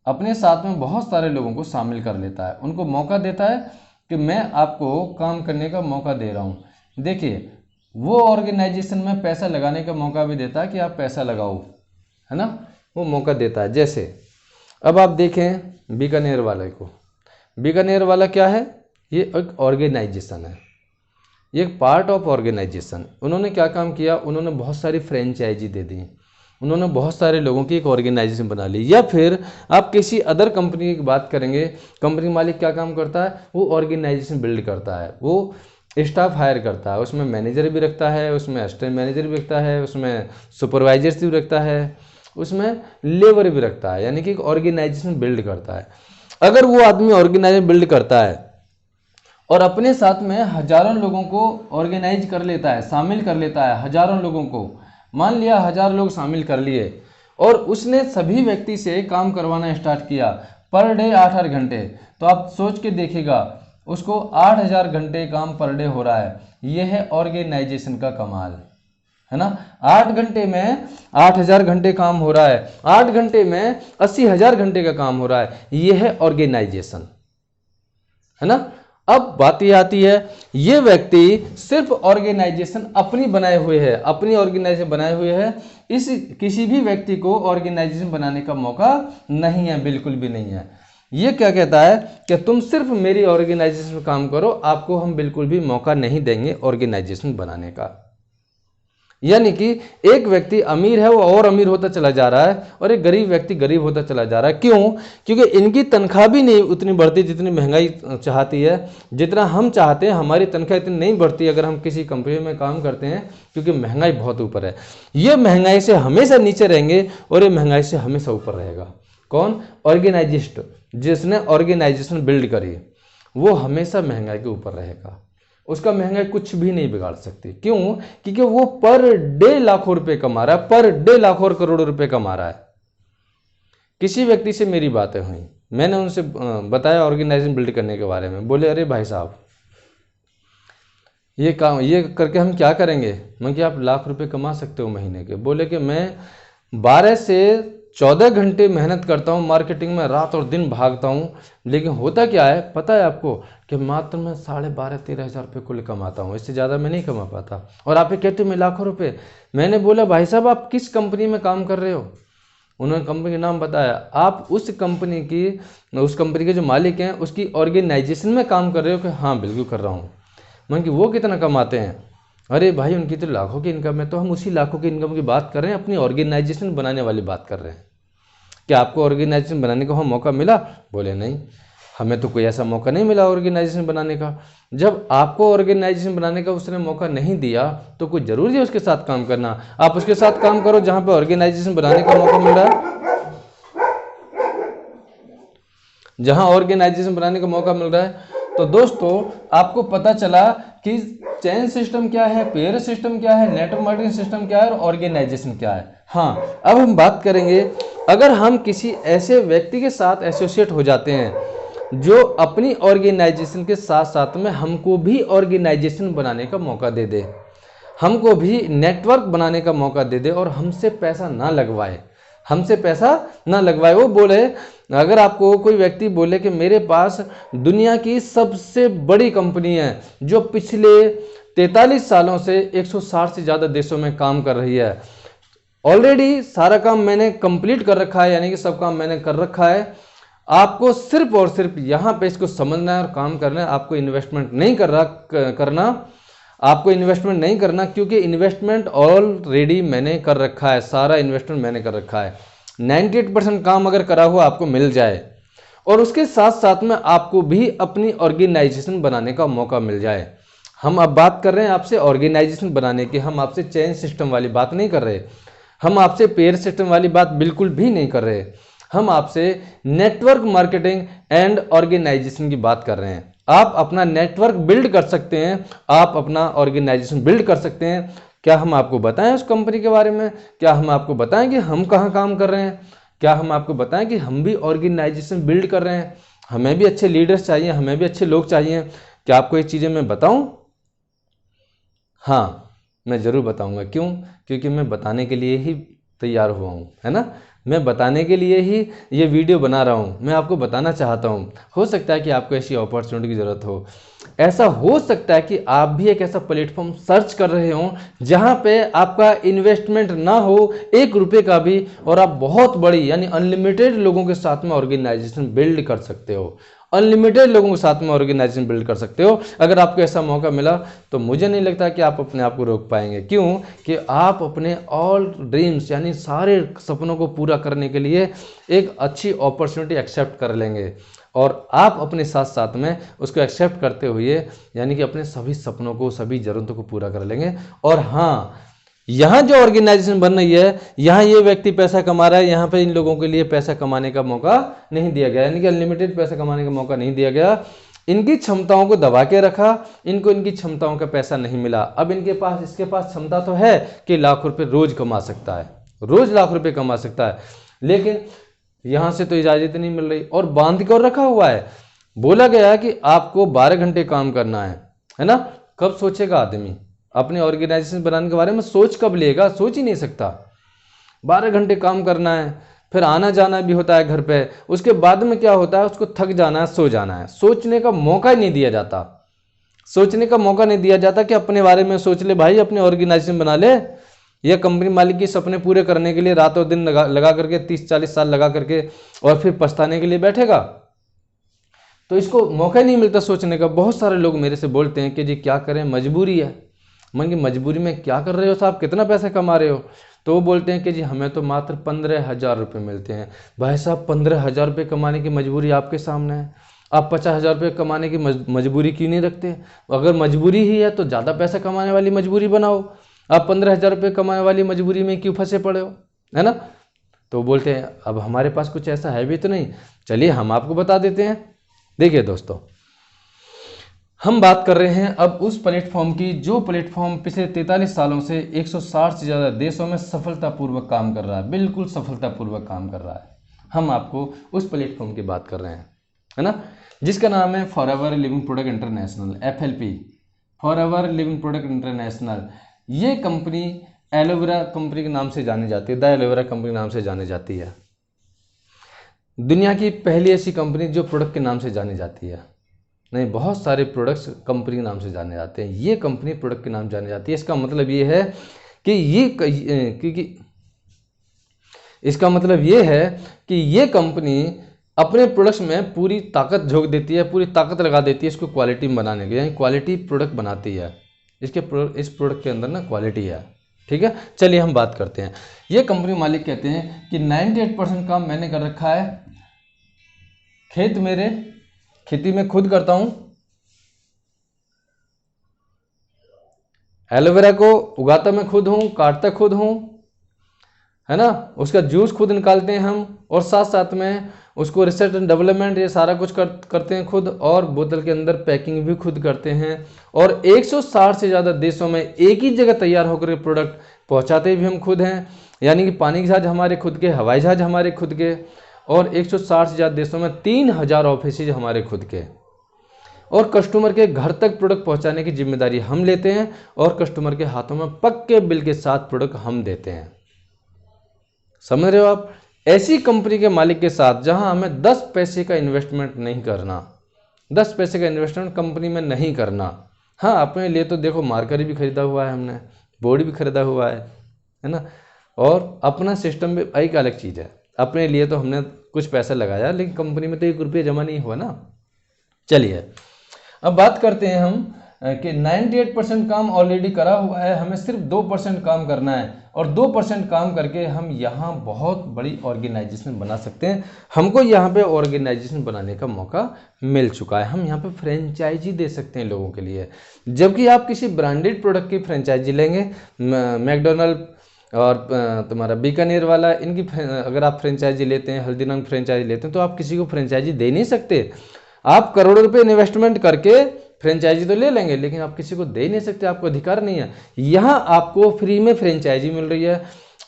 अपने साथ में बहुत सारे लोगों को शामिल कर लेता है, उनको मौका देता है कि मैं आपको काम करने का मौका दे रहा हूँ। देखिए वो ऑर्गेनाइजेशन में पैसा लगाने का मौका भी देता है कि आप पैसा लगाओ, है ना, वो मौका देता है। जैसे अब आप देखें बीकानेर वाले को, बीकानेर वाला क्या है, ये एक ऑर्गेनाइजेशन है, ये एक पार्ट ऑफ ऑर्गेनाइजेशन। उन्होंने क्या काम किया, उन्होंने बहुत सारी फ्रेंचाइजी दे दी, उन्होंने बहुत सारे लोगों की एक ऑर्गेनाइजेशन बना ली। या फिर आप किसी अदर कंपनी की बात करेंगे, कंपनी मालिक क्या काम करता है, वो ऑर्गेनाइजेशन बिल्ड करता है, वो स्टाफ हायर करता है, उसमें मैनेजर भी रखता है, उसमें असिस्टेंट मैनेजर भी रखता है, उसमें सुपरवाइजर्स भी रखता है, उसमें लेबर भी रखता है, यानी कि एक ऑर्गेनाइजेशन बिल्ड करता है। अगर वो आदमी ऑर्गेनाइजेशन बिल्ड करता है और अपने साथ में हजारों लोगों को ऑर्गेनाइज कर लेता है, शामिल कर लेता है, हजारों लोगों को, मान लिया 1000 लोग शामिल कर लिए और उसने सभी व्यक्ति से काम करवाना स्टार्ट किया पर डे 8-8 घंटे, तो आप सोच के देखिएगा उसको 8000 घंटे काम पर डे हो रहा है। यह है ऑर्गेनाइजेशन का कमाल, है ना। 8 घंटे में 8000 घंटे काम हो रहा है, 8 घंटे में 80,000 घंटे का काम हो रहा है। यह है ऑर्गेनाइजेशन, है ना। अब बात ये आती है, ये व्यक्ति सिर्फ ऑर्गेनाइजेशन अपनी बनाए हुए है, अपनी ऑर्गेनाइजेशन बनाए हुए है, इस किसी भी व्यक्ति को ऑर्गेनाइजेशन बनाने का मौका नहीं है, बिल्कुल भी नहीं है। ये क्या कहता है कि तुम सिर्फ मेरी ऑर्गेनाइजेशन में काम करो, आपको हम बिल्कुल भी मौका नहीं देंगे ऑर्गेनाइजेशन बनाने का। यानी कि एक व्यक्ति अमीर है वो और अमीर होता चला जा रहा है और एक गरीब व्यक्ति गरीब होता चला जा रहा है। क्यों? क्योंकि इनकी तनख्वाह भी नहीं उतनी बढ़ती जितनी महंगाई चाहती है, जितना हम चाहते हैं। हमारी तनख्वाह इतनी नहीं बढ़ती अगर हम किसी कंपनी में काम करते हैं, क्योंकि महंगाई बहुत ऊपर है। ये महंगाई से हमेशा नीचे रहेंगे और ये महंगाई से हमेशा ऊपर रहेगा। कौन? ऑर्गेनाइजिस्ट, जिसने ऑर्गेनाइजेशन बिल्ड करी, वो हमेशा महंगाई के ऊपर रहेगा। उसका महंगाई कुछ भी नहीं बिगाड़ सकती। क्यों? क्योंकि वो पर डे लाखों रुपए कमा रहा है, पर डे लाखों और करोड़ों रुपए कमा रहा है। किसी व्यक्ति से मेरी बातें हुई, मैंने उनसे बताया ऑर्गेनाइजेशन बिल्ड करने के बारे में। बोले अरे भाई साहब ये काम ये करके हम क्या करेंगे? मैं कि आप लाख रुपए कमा सकते हो महीने के। बोले कि मैं 12 से 14 घंटे मेहनत करता हूँ मार्केटिंग में, रात और दिन भागता हूँ, लेकिन होता क्या है पता है आपको कि मात्र मैं 12,500-13,000 रुपये कुल कमाता हूँ, इससे ज़्यादा मैं नहीं कमा पाता। और आप ये कहते हो मैं लाखों रुपए। मैंने बोला भाई साहब आप किस कंपनी में काम कर रहे हो? उन्होंने कंपनी का नाम बताया। आप उस कंपनी के जो मालिक हैं उसकी ऑर्गेनाइजेशन में काम कर रहे हो? कि हाँ बिल्कुल कर रहा हूँ। मैं कि वो कितना कमाते हैं? अरे भाई उनकी तो लाखों की इनकम है। तो हम उसी लाखों की इनकम की बात कर रहे हैं, अपनी ऑर्गेनाइजेशन बनाने वाली बात कर रहे हैं। क्या आपको ऑर्गेनाइजेशन बनाने का हम मौका मिला? बोले नहीं, हमें तो कोई ऐसा मौका नहीं मिला ऑर्गेनाइजेशन बनाने का। जब आपको ऑर्गेनाइजेशन बनाने का उसने मौका नहीं दिया तो कोई जरूरी है उसके साथ काम करना। आप उसके साथ काम करो जहां पे ऑर्गेनाइजेशन बनाने का मौका मिल रहा है। जहां ऑर्गेनाइजेशन बनाने का मौका मिल रहा है। तो दोस्तों आपको पता चला कि चेन सिस्टम क्या है, पेयर सिस्टम क्या है, नेटवर्क मार्केटिंग सिस्टम क्या है और ऑर्गेनाइजेशन क्या है। हाँ, अब हम बात करेंगे अगर हम किसी ऐसे व्यक्ति के साथ एसोसिएट हो जाते हैं जो अपनी ऑर्गेनाइजेशन के साथ साथ में हमको भी ऑर्गेनाइजेशन बनाने का मौका दे दे, हमको भी नेटवर्क बनाने का मौका दे दे और हमसे पैसा ना लगवाए, वो बोले, अगर आपको कोई व्यक्ति बोले कि मेरे पास दुनिया की सबसे बड़ी कंपनी है जो पिछले 43 सालों से 160 से ज़्यादा देशों में काम कर रही है, ऑलरेडी सारा काम मैंने कंप्लीट कर रखा है, यानी कि सब काम मैंने कर रखा है, आपको सिर्फ और सिर्फ यहाँ पे इसको समझना है और काम करना है। आपको इन्वेस्टमेंट नहीं करना, क्योंकि इन्वेस्टमेंट ऑलरेडी मैंने कर रखा है, सारा इन्वेस्टमेंट मैंने कर रखा है। 98% काम अगर करा हुआ आपको मिल जाए और उसके साथ साथ में आपको भी अपनी ऑर्गेनाइजेशन बनाने का मौका मिल जाए। हम अब बात कर रहे हैं आपसे ऑर्गेनाइजेशन बनाने की, हम आपसे चेन सिस्टम वाली बात नहीं कर रहे, हम आपसे पेयर सिस्टम वाली बात बिल्कुल भी नहीं कर रहे, हम आपसे नेटवर्क मार्केटिंग एंड ऑर्गेनाइजेशन की बात कर रहे हैं। आप अपना नेटवर्क बिल्ड कर सकते हैं, आप अपना ऑर्गेनाइजेशन बिल्ड कर सकते हैं। क्या हम आपको बताएं उस कंपनी के बारे में? क्या हम आपको बताएं कि हम कहाँ काम कर रहे हैं? क्या हम आपको बताएं कि हम भी ऑर्गेनाइजेशन बिल्ड कर रहे हैं? हमें भी अच्छे लीडर्स चाहिए, हमें भी अच्छे लोग चाहिए। क्या आपको ये चीज़ें मैं बताऊं? हाँ, मैं ज़रूर बताऊंगा। क्यों? क्योंकि मैं बताने के लिए ही तैयार हुआ हूँ, है ना। मैं बताने के लिए ही ये वीडियो बना रहा हूँ, मैं आपको बताना चाहता हूँ। हो सकता है कि आपको ऐसी अपॉर्चुनिटी की ज़रूरत हो, ऐसा हो सकता है कि आप भी एक ऐसा प्लेटफॉर्म सर्च कर रहे हो जहाँ पे आपका इन्वेस्टमेंट ना हो 1 रुपये का भी, और आप बहुत बड़ी यानी अनलिमिटेड लोगों के साथ में ऑर्गेनाइजेशन बिल्ड कर सकते हो, अनलिमिटेड लोगों के साथ में ऑर्गेनाइजेशन बिल्ड कर सकते हो। अगर आपको ऐसा मौका मिला तो मुझे नहीं लगता कि आप अपने आप को रोक पाएंगे। क्यों? कि आप अपने ऑल ड्रीम्स यानी सारे सपनों को पूरा करने के लिए एक अच्छी अपॉर्चुनिटी एक्सेप्ट कर लेंगे, और आप अपने साथ साथ में उसको एक्सेप्ट करते हुए यानी कि अपने सभी सपनों को, सभी ज़रूरतों को पूरा कर लेंगे। और हाँ, यहाँ जो ऑर्गेनाइजेशन बन रही है, यहाँ ये व्यक्ति पैसा कमा रहा है, यहाँ पे इन लोगों के लिए पैसा कमाने का मौका नहीं दिया गया, यानी कि अनलिमिटेड पैसा कमाने का मौका नहीं दिया गया। इनकी क्षमताओं को दबा के रखा, इनको इनकी क्षमताओं का पैसा नहीं मिला। अब इसके पास क्षमता तो है कि लाख रुपए रोज कमा सकता है, रोज लाख रुपए कमा सकता है, लेकिन यहाँ से तो इजाजत नहीं मिल रही और बांध कर रखा हुआ है। बोला गया है कि आपको 12 घंटे काम करना है ना। कब सोचेगा आदमी अपने ऑर्गेनाइजेशन बनाने के बारे में? सोच कब लेगा? सोच ही नहीं सकता। 12 घंटे काम करना है, फिर आना जाना भी होता है घर पे, उसके बाद में क्या होता है, उसको थक जाना है, सो जाना है। सोचने का मौका ही नहीं दिया जाता, सोचने का मौका नहीं दिया जाता कि अपने बारे में सोच ले भाई, अपने ऑर्गेनाइजेशन बना ले। यह कंपनी मालिक के सपने पूरे करने के लिए रातों दिन लगा करके 30-40 साल लगा करके और फिर पछताने के लिए बैठेगा? तो इसको मौका ही नहीं मिलता सोचने का। बहुत सारे लोग मेरे से बोलते हैं कि जी क्या करें, मजबूरी है। मन की मजबूरी में क्या कर रहे हो साहब, कितना पैसा कमा रहे हो? तो वो बोलते हैं कि जी हमें तो मात्र 15,000 रुपये मिलते हैं। भाई साहब 15,000 रुपये कमाने की मजबूरी आपके सामने है, आप 50,000 रुपये कमाने की मजबूरी क्यों नहीं रखते? अगर मजबूरी ही है तो ज़्यादा पैसा कमाने वाली मजबूरी बनाओ। आप 15,000 रुपये कमाने वाली मजबूरी में क्यों फंसे पड़े हो, है ना? तो बोलते हैं अब हमारे पास कुछ ऐसा है भी तो नहीं। चलिए हम आपको बता देते हैं। देखिए दोस्तों, हम बात कर रहे हैं अब उस प्लेटफॉर्म की जो प्लेटफॉर्म पिछले 43 सालों से 160 से ज़्यादा देशों में सफलतापूर्वक काम कर रहा है, बिल्कुल सफलतापूर्वक काम कर रहा है। हम आपको उस प्लेटफॉर्म की बात कर रहे हैं, है ना, जिसका नाम है forever living product international, FLP, forever living product international. ये कंपनी एलोवेरा कंपनी के नाम से जानी जाती है, द एलोवेरा कंपनी के नाम से जानी जाती है। दुनिया की पहली ऐसी कंपनी जो प्रोडक्ट के नाम से जानी जाती है। नहीं, बहुत सारे प्रोडक्ट्स कंपनी के नाम से जाने जाते हैं, ये कंपनी प्रोडक्ट के नाम जानी जाती है। इसका मतलब ये है कि इसका मतलब ये है कि ये कंपनी अपने प्रोडक्ट्स में पूरी ताकत झोंक देती है, पूरी ताकत लगा देती है इसको क्वालिटी में बनाने की, यानी क्वालिटी प्रोडक्ट बनाती है। इस प्रोडक्ट के अंदर ना क्वालिटी है। ठीक है, चलिए हम बात करते हैं। ये कंपनी मालिक कहते हैं कि 98% काम मैंने कर रखा है, खेत मेरे, खेती में खुद करता हूं, एलोवेरा को उगाता मैं खुद हूं, काटता खुद हूं, है ना, उसका जूस खुद निकालते हैं हम, और साथ साथ में उसको रिसर्च एंड डेवलपमेंट ये सारा कुछ करते हैं खुद, और बोतल के अंदर पैकिंग भी खुद करते हैं। और 160 से ज़्यादा देशों में एक ही जगह तैयार होकर प्रोडक्ट पहुंचाते भी हम खुद हैं, यानी कि पानी के जहाज हमारे खुद के, हवाई जहाज हमारे खुद के, और 160 से ज़्यादा देशों में 3,000 ऑफिस हमारे खुद के। और कस्टमर के घर तक प्रोडक्ट पहुंचाने की जिम्मेदारी हम लेते हैं, और कस्टमर के हाथों में पक्के बिल के साथ प्रोडक्ट हम देते हैं। समझ रहे हो आप? ऐसी कंपनी के मालिक के साथ जहां हमें 10 पैसे का इन्वेस्टमेंट नहीं करना, 10 पैसे का इन्वेस्टमेंट कंपनी में नहीं करना। हाँ, अपने लिए तो देखो मार्कर भी खरीदा हुआ है हमने, बोर्ड भी खरीदा हुआ है ना, और अपना सिस्टम भी एक अलग चीज़ है। अपने लिए तो हमने कुछ पैसा लगाया, लेकिन कंपनी में तो 1 रुपये जमा नहीं हुआ ना। चलिए अब बात करते हैं हम कि 98% काम ऑलरेडी करा हुआ है, हमें सिर्फ 2% काम करना है, और 2% काम करके हम यहाँ बहुत बड़ी ऑर्गेनाइजेशन बना सकते हैं। हमको यहाँ पे ऑर्गेनाइजेशन बनाने का मौका मिल चुका है। हम यहाँ पे फ्रेंचाइजी दे सकते हैं लोगों के लिए। जबकि आप किसी ब्रांडेड प्रोडक्ट की फ्रेंचाइजी लेंगे, मैकडोनल्ड और तुम्हारा बीकानेर वाला, इनकी अगर आप फ्रेंचाइजी लेते हैं, हल्दीराम फ्रेंचाइजी लेते हैं, तो आप किसी को फ्रेंचाइजी दे नहीं सकते। आप करोड़ों रुपए इन्वेस्टमेंट करके फ्रेंचाइजी तो ले लेंगे, लेकिन आप किसी को दे नहीं सकते, आपको अधिकार नहीं है। यहाँ आपको फ्री में फ्रेंचाइजी मिल रही है,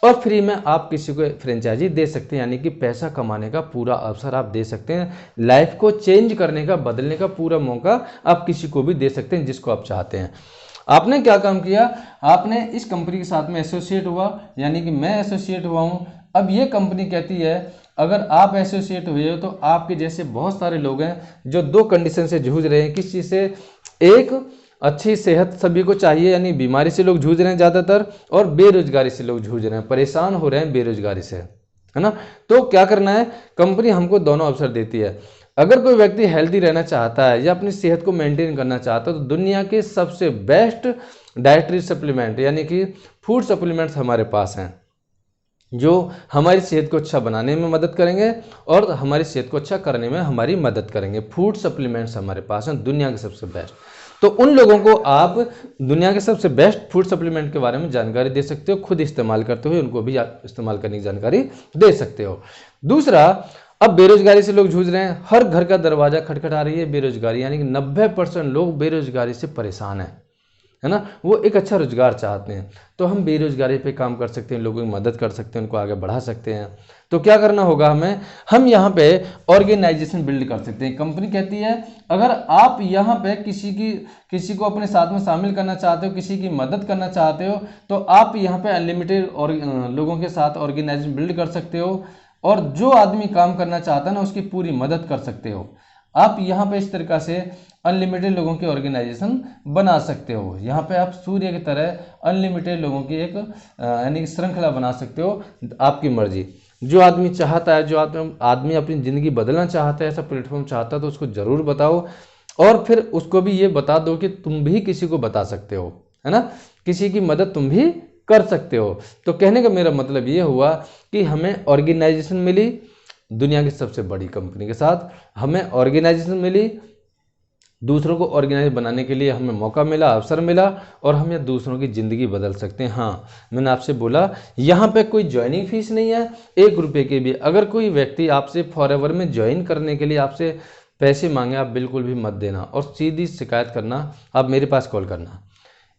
और फ्री में आप किसी को फ्रेंचाइजी दे सकते हैं, यानी कि पैसा कमाने का पूरा अवसर आप दे सकते हैं। लाइफ को चेंज करने का, बदलने का पूरा मौका आप किसी को भी दे सकते हैं, जिसको आप चाहते हैं। आपने क्या काम किया, आपने इस कंपनी के साथ में एसोसिएट हुआ, यानी कि मैं एसोसिएट हुआ हूँ। अब ये कंपनी कहती है अगर आप एसोसिएट हुए हो तो आपके जैसे बहुत सारे लोग हैं जो 2 कंडीशन से जूझ रहे हैं। किस चीज़ से? एक, अच्छी सेहत सभी को चाहिए, यानी बीमारी से लोग जूझ रहे हैं ज़्यादातर, और बेरोजगारी से लोग जूझ रहे हैं, परेशान हो रहे हैं बेरोजगारी से, है ना। तो क्या करना है, कंपनी हमको दोनों अवसर देती है। अगर कोई व्यक्ति हेल्दी रहना चाहता है या अपनी सेहत को मेंटेन करना चाहता है, तो दुनिया के सबसे बेस्ट डाइटरी सप्लीमेंट यानी कि फूड सप्लीमेंट्स हमारे पास हैं, जो हमारी सेहत को अच्छा बनाने में मदद करेंगे और हमारी सेहत को अच्छा करने में हमारी मदद करेंगे। फूड सप्लीमेंट्स हमारे पास हैं दुनिया के सबसे बेस्ट। तो उन लोगों को आप दुनिया के सबसे बेस्ट फूड सप्लीमेंट के बारे में जानकारी दे सकते हो, खुद इस्तेमाल करते हुए उनको भी आप इस्तेमाल करने की जानकारी दे सकते हो। दूसरा, अब बेरोजगारी से लोग जूझ रहे हैं, हर घर का दरवाजा खटखटा रही है बेरोजगारी, यानी कि 90% लोग बेरोजगारी से परेशान हैं, है ना। वो एक अच्छा रोजगार चाहते हैं, तो हम बेरोजगारी पे काम कर सकते हैं, लोगों की मदद कर सकते हैं, उनको आगे बढ़ा सकते हैं। तो क्या करना होगा हमें, हम यहाँ पे ऑर्गेनाइजेशन बिल्ड कर सकते हैं। कंपनी कहती है अगर आप यहाँ पे किसी को अपने साथ में शामिल करना चाहते हो, किसी की मदद करना चाहते हो, तो आप यहाँ पे अनलिमिटेड लोगों के साथ ऑर्गेनाइजेशन बिल्ड कर सकते हो, और जो आदमी काम करना चाहता है ना उसकी पूरी मदद कर सकते हो। आप यहाँ पे इस तरीका से अनलिमिटेड लोगों की ऑर्गेनाइजेशन बना सकते हो। यहाँ पे आप सूर्य की तरह अनलिमिटेड लोगों की एक यानी कि श्रृंखला बना सकते हो, आपकी मर्जी। जो आदमी चाहता है, जो आदमी अपनी ज़िंदगी बदलना चाहता है, ऐसा प्लेटफॉर्म चाहता है, तो उसको ज़रूर बताओ। और फिर उसको भी ये बता दो कि तुम भी किसी को बता सकते हो, है ना, किसी की मदद तुम भी कर सकते हो। तो कहने का मेरा मतलब ये हुआ कि हमें ऑर्गेनाइजेशन मिली दुनिया की सबसे बड़ी कंपनी के साथ, हमें ऑर्गेनाइजेशन मिली, दूसरों को ऑर्गेनाइज बनाने के लिए हमें मौका मिला, अवसर मिला, और हम ये दूसरों की ज़िंदगी बदल सकते हैं। हाँ, मैंने आपसे बोला यहाँ पे कोई ज्वाइनिंग फीस नहीं है, 1 रुपये की भी। अगर कोई व्यक्ति आपसे फॉरएवर में ज्वाइन करने के लिए आपसे पैसे मांगे, आप बिल्कुल भी मत देना, और सीधी शिकायत करना, आप मेरे पास कॉल करना।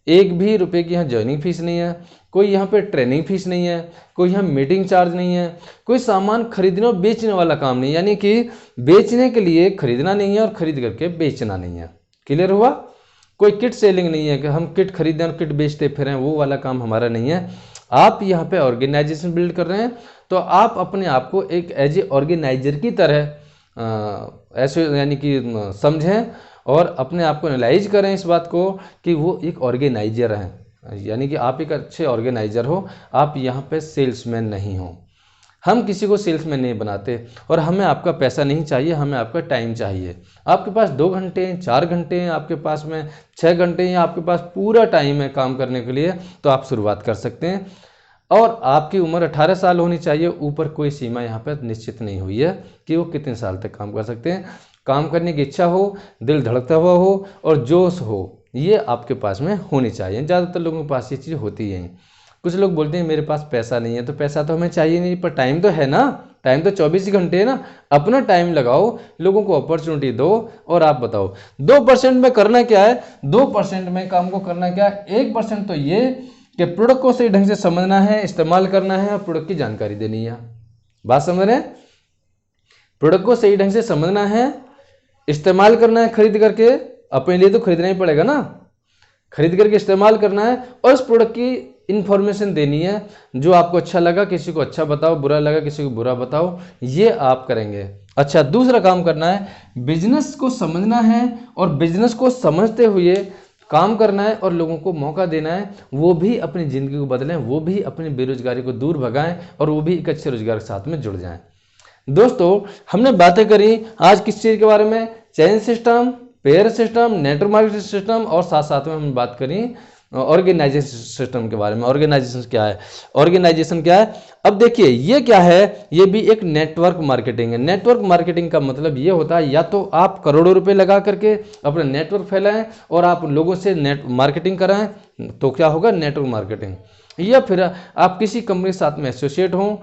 1 भी रुपये की यहाँ ज्वाइनिंग फीस नहीं है, कोई यहाँ पे ट्रेनिंग फीस नहीं है, कोई यहाँ मीटिंग चार्ज नहीं है, कोई सामान खरीदने और बेचने वाला काम नहीं, यानी कि बेचने के लिए खरीदना नहीं है और खरीद करके बेचना नहीं है। क्लियर हुआ? कोई किट सेलिंग नहीं है कि हम किट खरीदें और किट बेचते फिरें, वो वाला काम हमारा नहीं है। आप यहाँ पे ऑर्गेनाइजेशन बिल्ड कर रहे हैं, तो आप अपने आप को एक एज ए ऑर्गेनाइजर की तरह ऐसे यानी कि समझें, और अपने आप को एनालाइज करें इस बात को कि वो एक ऑर्गेनाइजर हैं, यानी कि आप एक अच्छे ऑर्गेनाइजर हो, आप यहाँ पे सेल्समैन नहीं हो। हम किसी को सेल्समैन नहीं बनाते, और हमें आपका पैसा नहीं चाहिए, हमें आपका टाइम चाहिए। आपके पास 2 घंटे हैं, 4 घंटे हैं, आपके पास में 6 घंटे हैं, आपके पास पूरा टाइम है काम करने के लिए, तो आप शुरुआत कर सकते हैं। और आपकी उम्र 18 साल होनी चाहिए, ऊपर कोई सीमा यहाँ पर निश्चित नहीं हुई है कि वो कितने साल तक काम कर सकते हैं। काम करने की इच्छा हो, दिल धड़कता हुआ हो, और जोश हो, ये आपके पास में होनी चाहिए। ज़्यादातर लोगों के पास ये चीज़ होती है। कुछ लोग बोलते हैं मेरे पास पैसा नहीं है, तो पैसा तो हमें चाहिए नहीं, पर टाइम तो है ना, टाइम तो 24 घंटे है ना। अपना टाइम लगाओ, लोगों को अपॉर्चुनिटी दो, और आप बताओ 2% में करना क्या है, 2% में काम को करना क्या है। 1% तो ये कि प्रोडक्ट को सही ढंग से समझना है, इस्तेमाल करना है, और प्रोडक्ट की जानकारी देनी है। बात समझ रहे हैं? प्रोडक्ट को सही ढंग से समझना है, इस्तेमाल करना है, खरीद करके, अपने लिए तो खरीदना ही पड़ेगा ना, खरीद करके इस्तेमाल करना है, और उस प्रोडक्ट की इन्फॉर्मेशन देनी है। जो आपको अच्छा लगा किसी को अच्छा बताओ, बुरा लगा किसी को बुरा बताओ, ये आप करेंगे। अच्छा, दूसरा काम करना है, बिजनेस को समझना है, और बिजनेस को समझते हुए काम करना है, और लोगों को मौका देना है, वो भी अपनी ज़िंदगी को बदलें, वो भी अपनी बेरोजगारी को दूर भगाएं, और वो भी एक अच्छे रोजगार के साथ में जुड़ जाएं। दोस्तों, हमने बातें करी आज किस चीज़ के बारे में, chain system, pair system, network marketing system, और साथ साथ में हमने बात करी ऑर्गेनाइजेशन सिस्टम के बारे में। ऑर्गेनाइजेशन क्या है, ऑर्गेनाइजेशन क्या है? अब देखिए ये क्या है, ये भी एक नेटवर्क मार्केटिंग है। नेटवर्क मार्केटिंग का मतलब ये होता है, या तो आप करोड़ों रुपए लगा करके अपना नेटवर्क फैलाएं और आप लोगों से नेट मार्केटिंग कराएं, तो क्या होगा, नेटवर्क मार्केटिंग। या फिर आप किसी कंपनी के साथ में एसोसिएट हों,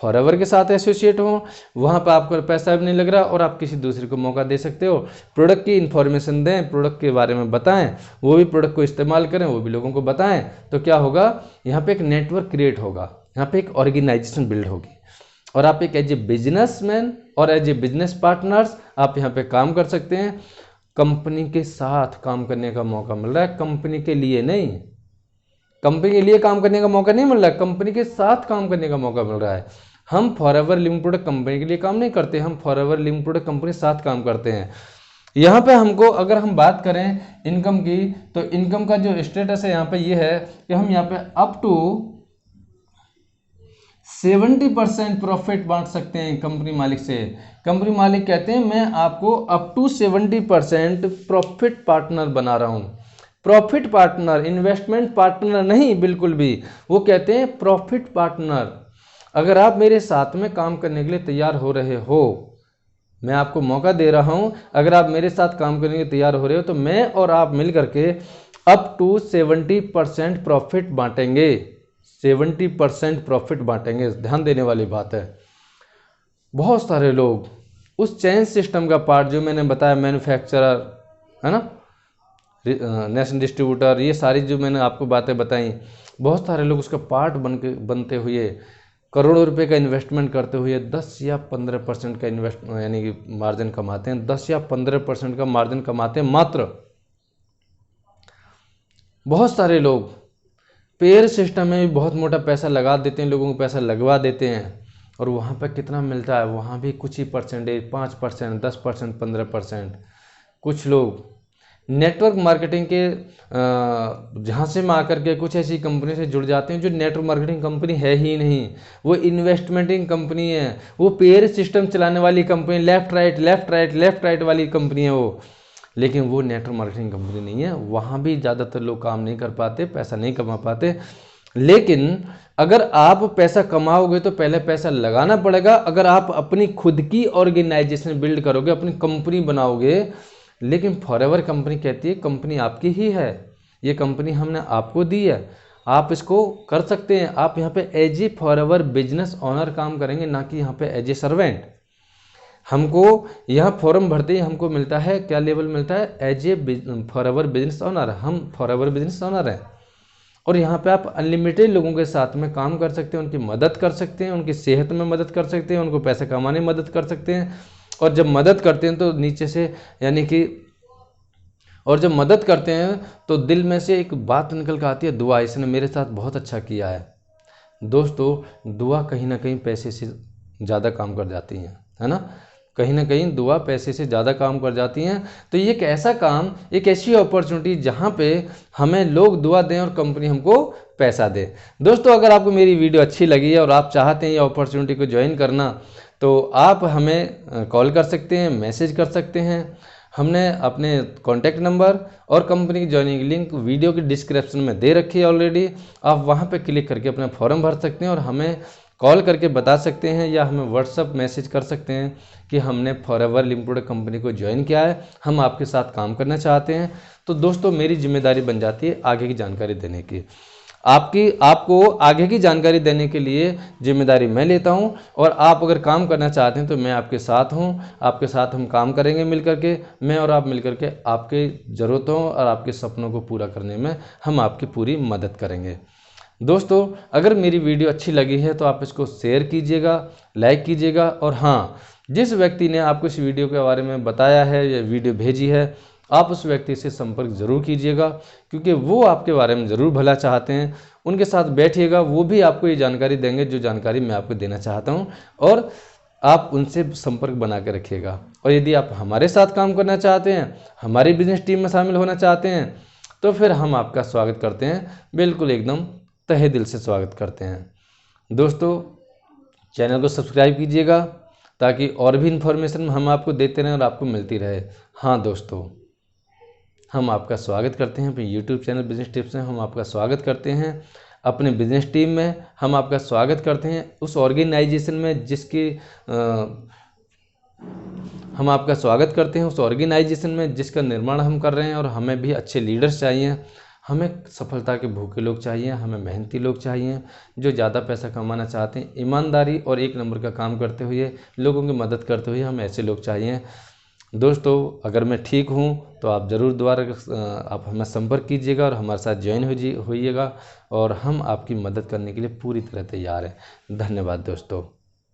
फॉरएवर के साथ एसोसिएट हो, वहाँ पर आपको पैसा भी नहीं लग रहा, और आप किसी दूसरे को मौका दे सकते हो। प्रोडक्ट की इन्फॉर्मेशन दें, प्रोडक्ट के बारे में बताएं, वो भी प्रोडक्ट को इस्तेमाल करें, वो भी लोगों को बताएं, तो क्या होगा, यहाँ पे एक नेटवर्क क्रिएट होगा, यहाँ पे एक ऑर्गेनाइजेशन बिल्ड होगी, और आप एक एज ए बिजनेसमैन और एज ए बिजनेस पार्टनर्स आप यहाँ पे काम कर सकते हैं। कंपनी के साथ काम करने का मौका मिल रहा है, कंपनी के लिए नहीं, कंपनी के लिए काम करने का मौका नहीं मिल रहा है, कंपनी के साथ काम करने का मौका मिल रहा है। हम फॉरएवर लिविंग प्रोडक्ट कंपनी के लिए काम नहीं करते, हम फॉरएवर लिविंग प्रोडक्ट कंपनी के साथ काम करते हैं। यहाँ पे हमको अगर हम बात करें इनकम की, तो इनकम का जो स्टेटस है यहाँ पे ये है कि हम यहाँ पे अप टू 70% प्रॉफिट बांट सकते हैं कंपनी मालिक से। कंपनी मालिक कहते हैं मैं आपको अप टू 70% प्रॉफिट पार्टनर बना रहा हूँ। प्रॉफिट पार्टनर, इन्वेस्टमेंट पार्टनर नहीं बिल्कुल भी, वो कहते हैं प्रॉफिट पार्टनर। अगर आप मेरे साथ में काम करने के लिए तैयार हो रहे हो, मैं आपको मौका दे रहा हूं, अगर आप मेरे साथ काम करने के लिए तैयार हो रहे हो, तो मैं और आप मिल करके अप टू 70% प्रॉफिट बांटेंगे। 70% प्रॉफिट बांटेंगे, ध्यान देने वाली बात है। बहुत सारे लोग उस चेन सिस्टम का पार्ट जो मैंने बताया, मैन्युफैक्चरर है ना, नेशनल डिस्ट्रीब्यूटर, ये सारी जो मैंने आपको बातें बताई, बहुत सारे लोग उसका पार्ट बनते हुए करोड़ों रुपए का इन्वेस्टमेंट करते हुए 10 या 15% का यानी कि मार्जिन कमाते हैं, 10 या 15% का मार्जिन कमाते हैं मात्र। बहुत सारे लोग पेयर सिस्टम में भी बहुत मोटा पैसा लगा देते हैं, लोगों को पैसा लगवा देते हैं, और वहाँ पर कितना मिलता है, वहाँ भी कुछ ही परसेंटेज, 5%, 10%, 15%। कुछ लोग नेटवर्क मार्केटिंग के झांसे में आकर के कुछ ऐसी कंपनी से जुड़ जाते हैं जो नेटवर्क मार्केटिंग कंपनी है ही नहीं, वो इन्वेस्टमेंटिंग कंपनी है, वो पेयर सिस्टम चलाने वाली company, left right left right left right वाली कंपनी है वो, लेकिन वो नेटवर्क मार्केटिंग कंपनी नहीं है। वहाँ भी ज़्यादातर लोग काम नहीं कर पाते, पैसा नहीं कमा पाते। लेकिन अगर आप पैसा कमाओगे तो पहले पैसा लगाना पड़ेगा। अगर आप अपनी खुद की ऑर्गेनाइजेशन बिल्ड करोगे, अपनी कंपनी बनाओगे, लेकिन फॉरएवर कंपनी कहती है कंपनी आपकी ही है, ये कंपनी हमने आपको दी है, आप इसको कर सकते हैं। आप यहाँ पे as a Forever business owner काम करेंगे, ना कि यहाँ पे एज ए सर्वेंट। हमको यहाँ फॉर्म भरते ही हमको मिलता है क्या लेवल मिलता है, as a Forever business owner. हम फॉरएवर बिजनेस ओनर हैं और यहाँ पे आप अनलिमिटेड लोगों के साथ में काम कर सकते हैं, उनकी मदद कर सकते हैं, उनकी सेहत में मदद कर सकते हैं, उनको पैसे कमाने में मदद कर सकते हैं। और जब मदद करते हैं तो नीचे से यानी कि और जब मदद करते हैं तो दिल में से एक बात निकल कर आती है, दुआ, इसने मेरे साथ बहुत अच्छा किया है। दोस्तों दुआ कहीं ना कहीं पैसे से ज़्यादा काम कर जाती हैं, है ना, कहीं ना कहीं दुआ पैसे से ज़्यादा काम कर जाती हैं। तो ये एक ऐसा काम, एक ऐसी अपॉर्चुनिटी जहाँ पे हमें लोग दुआ दें और कंपनी हमको पैसा दे। दोस्तों अगर आपको मेरी वीडियो अच्छी लगी है और आप चाहते हैं ये अपॉर्चुनिटी को ज्वाइन करना, तो आप हमें कॉल कर सकते हैं, मैसेज कर सकते हैं। हमने अपने कॉन्टैक्ट नंबर और कंपनी की ज्वाइनिंग लिंक वीडियो की डिस्क्रिप्शन में दे रखी है ऑलरेडी। आप वहाँ पे क्लिक करके अपना फॉर्म भर सकते हैं और हमें कॉल करके बता सकते हैं या हमें व्हाट्सअप मैसेज कर सकते हैं कि हमने फॉरएवर लिमिटेड कंपनी को ज्वाइन किया है, हम आपके साथ काम करना चाहते हैं। तो दोस्तों मेरी जिम्मेदारी बन जाती है आगे की जानकारी देने की। आपको आगे की जानकारी देने के लिए जिम्मेदारी मैं लेता हूं, और आप अगर काम करना चाहते हैं तो मैं आपके साथ हूं, आपके साथ हम काम करेंगे मिलकर के। मैं और आप मिलकर के आपके ज़रूरतों और आपके सपनों को पूरा करने में हम आपकी पूरी मदद करेंगे। दोस्तों अगर मेरी वीडियो अच्छी लगी है तो आप इसको शेयर कीजिएगा, लाइक कीजिएगा, और हाँ, जिस व्यक्ति ने आपको इस वीडियो के बारे में बताया है या वीडियो भेजी है, आप उस व्यक्ति से संपर्क ज़रूर कीजिएगा, क्योंकि वो आपके बारे में ज़रूर भला चाहते हैं। उनके साथ बैठिएगा, वो भी आपको ये जानकारी देंगे जो जानकारी मैं आपको देना चाहता हूँ, और आप उनसे संपर्क बना के रखिएगा। और यदि आप हमारे साथ काम करना चाहते हैं, हमारी बिजनेस टीम में शामिल होना चाहते हैं, तो फिर हम आपका स्वागत करते हैं, बिल्कुल एकदम तहे दिल से स्वागत करते हैं। दोस्तों चैनल को सब्सक्राइब कीजिएगा ताकि और भी इन्फॉर्मेशन हम आपको देते रहें और आपको मिलती रहे। हाँ दोस्तों, हम आपका स्वागत करते हैं अपने यूट्यूब चैनल बिजनेस टिप्स में, हम आपका स्वागत करते हैं अपने बिजनेस टीम में, हम आपका स्वागत करते हैं उस ऑर्गेनाइजेशन में जिसकी हम आपका स्वागत करते हैं उस ऑर्गेनाइजेशन में जिसका निर्माण हम कर रहे हैं। और हमें भी अच्छे लीडर्स चाहिए, हमें सफलता के भूखे लोग चाहिए, हमें मेहनती लोग चाहिए जो ज़्यादा पैसा कमाना चाहते हैं, ईमानदारी और एक नंबर का काम करते हुए, लोगों की मदद करते हुए, हमें ऐसे लोग चाहिए। दोस्तों अगर मैं ठीक हूँ तो आप ज़रूर दोबारा आप हमें संपर्क कीजिएगा और हमारे साथ ज्वाइन होइएगा, और हम आपकी मदद करने के लिए पूरी तरह तैयार हैं। धन्यवाद दोस्तों।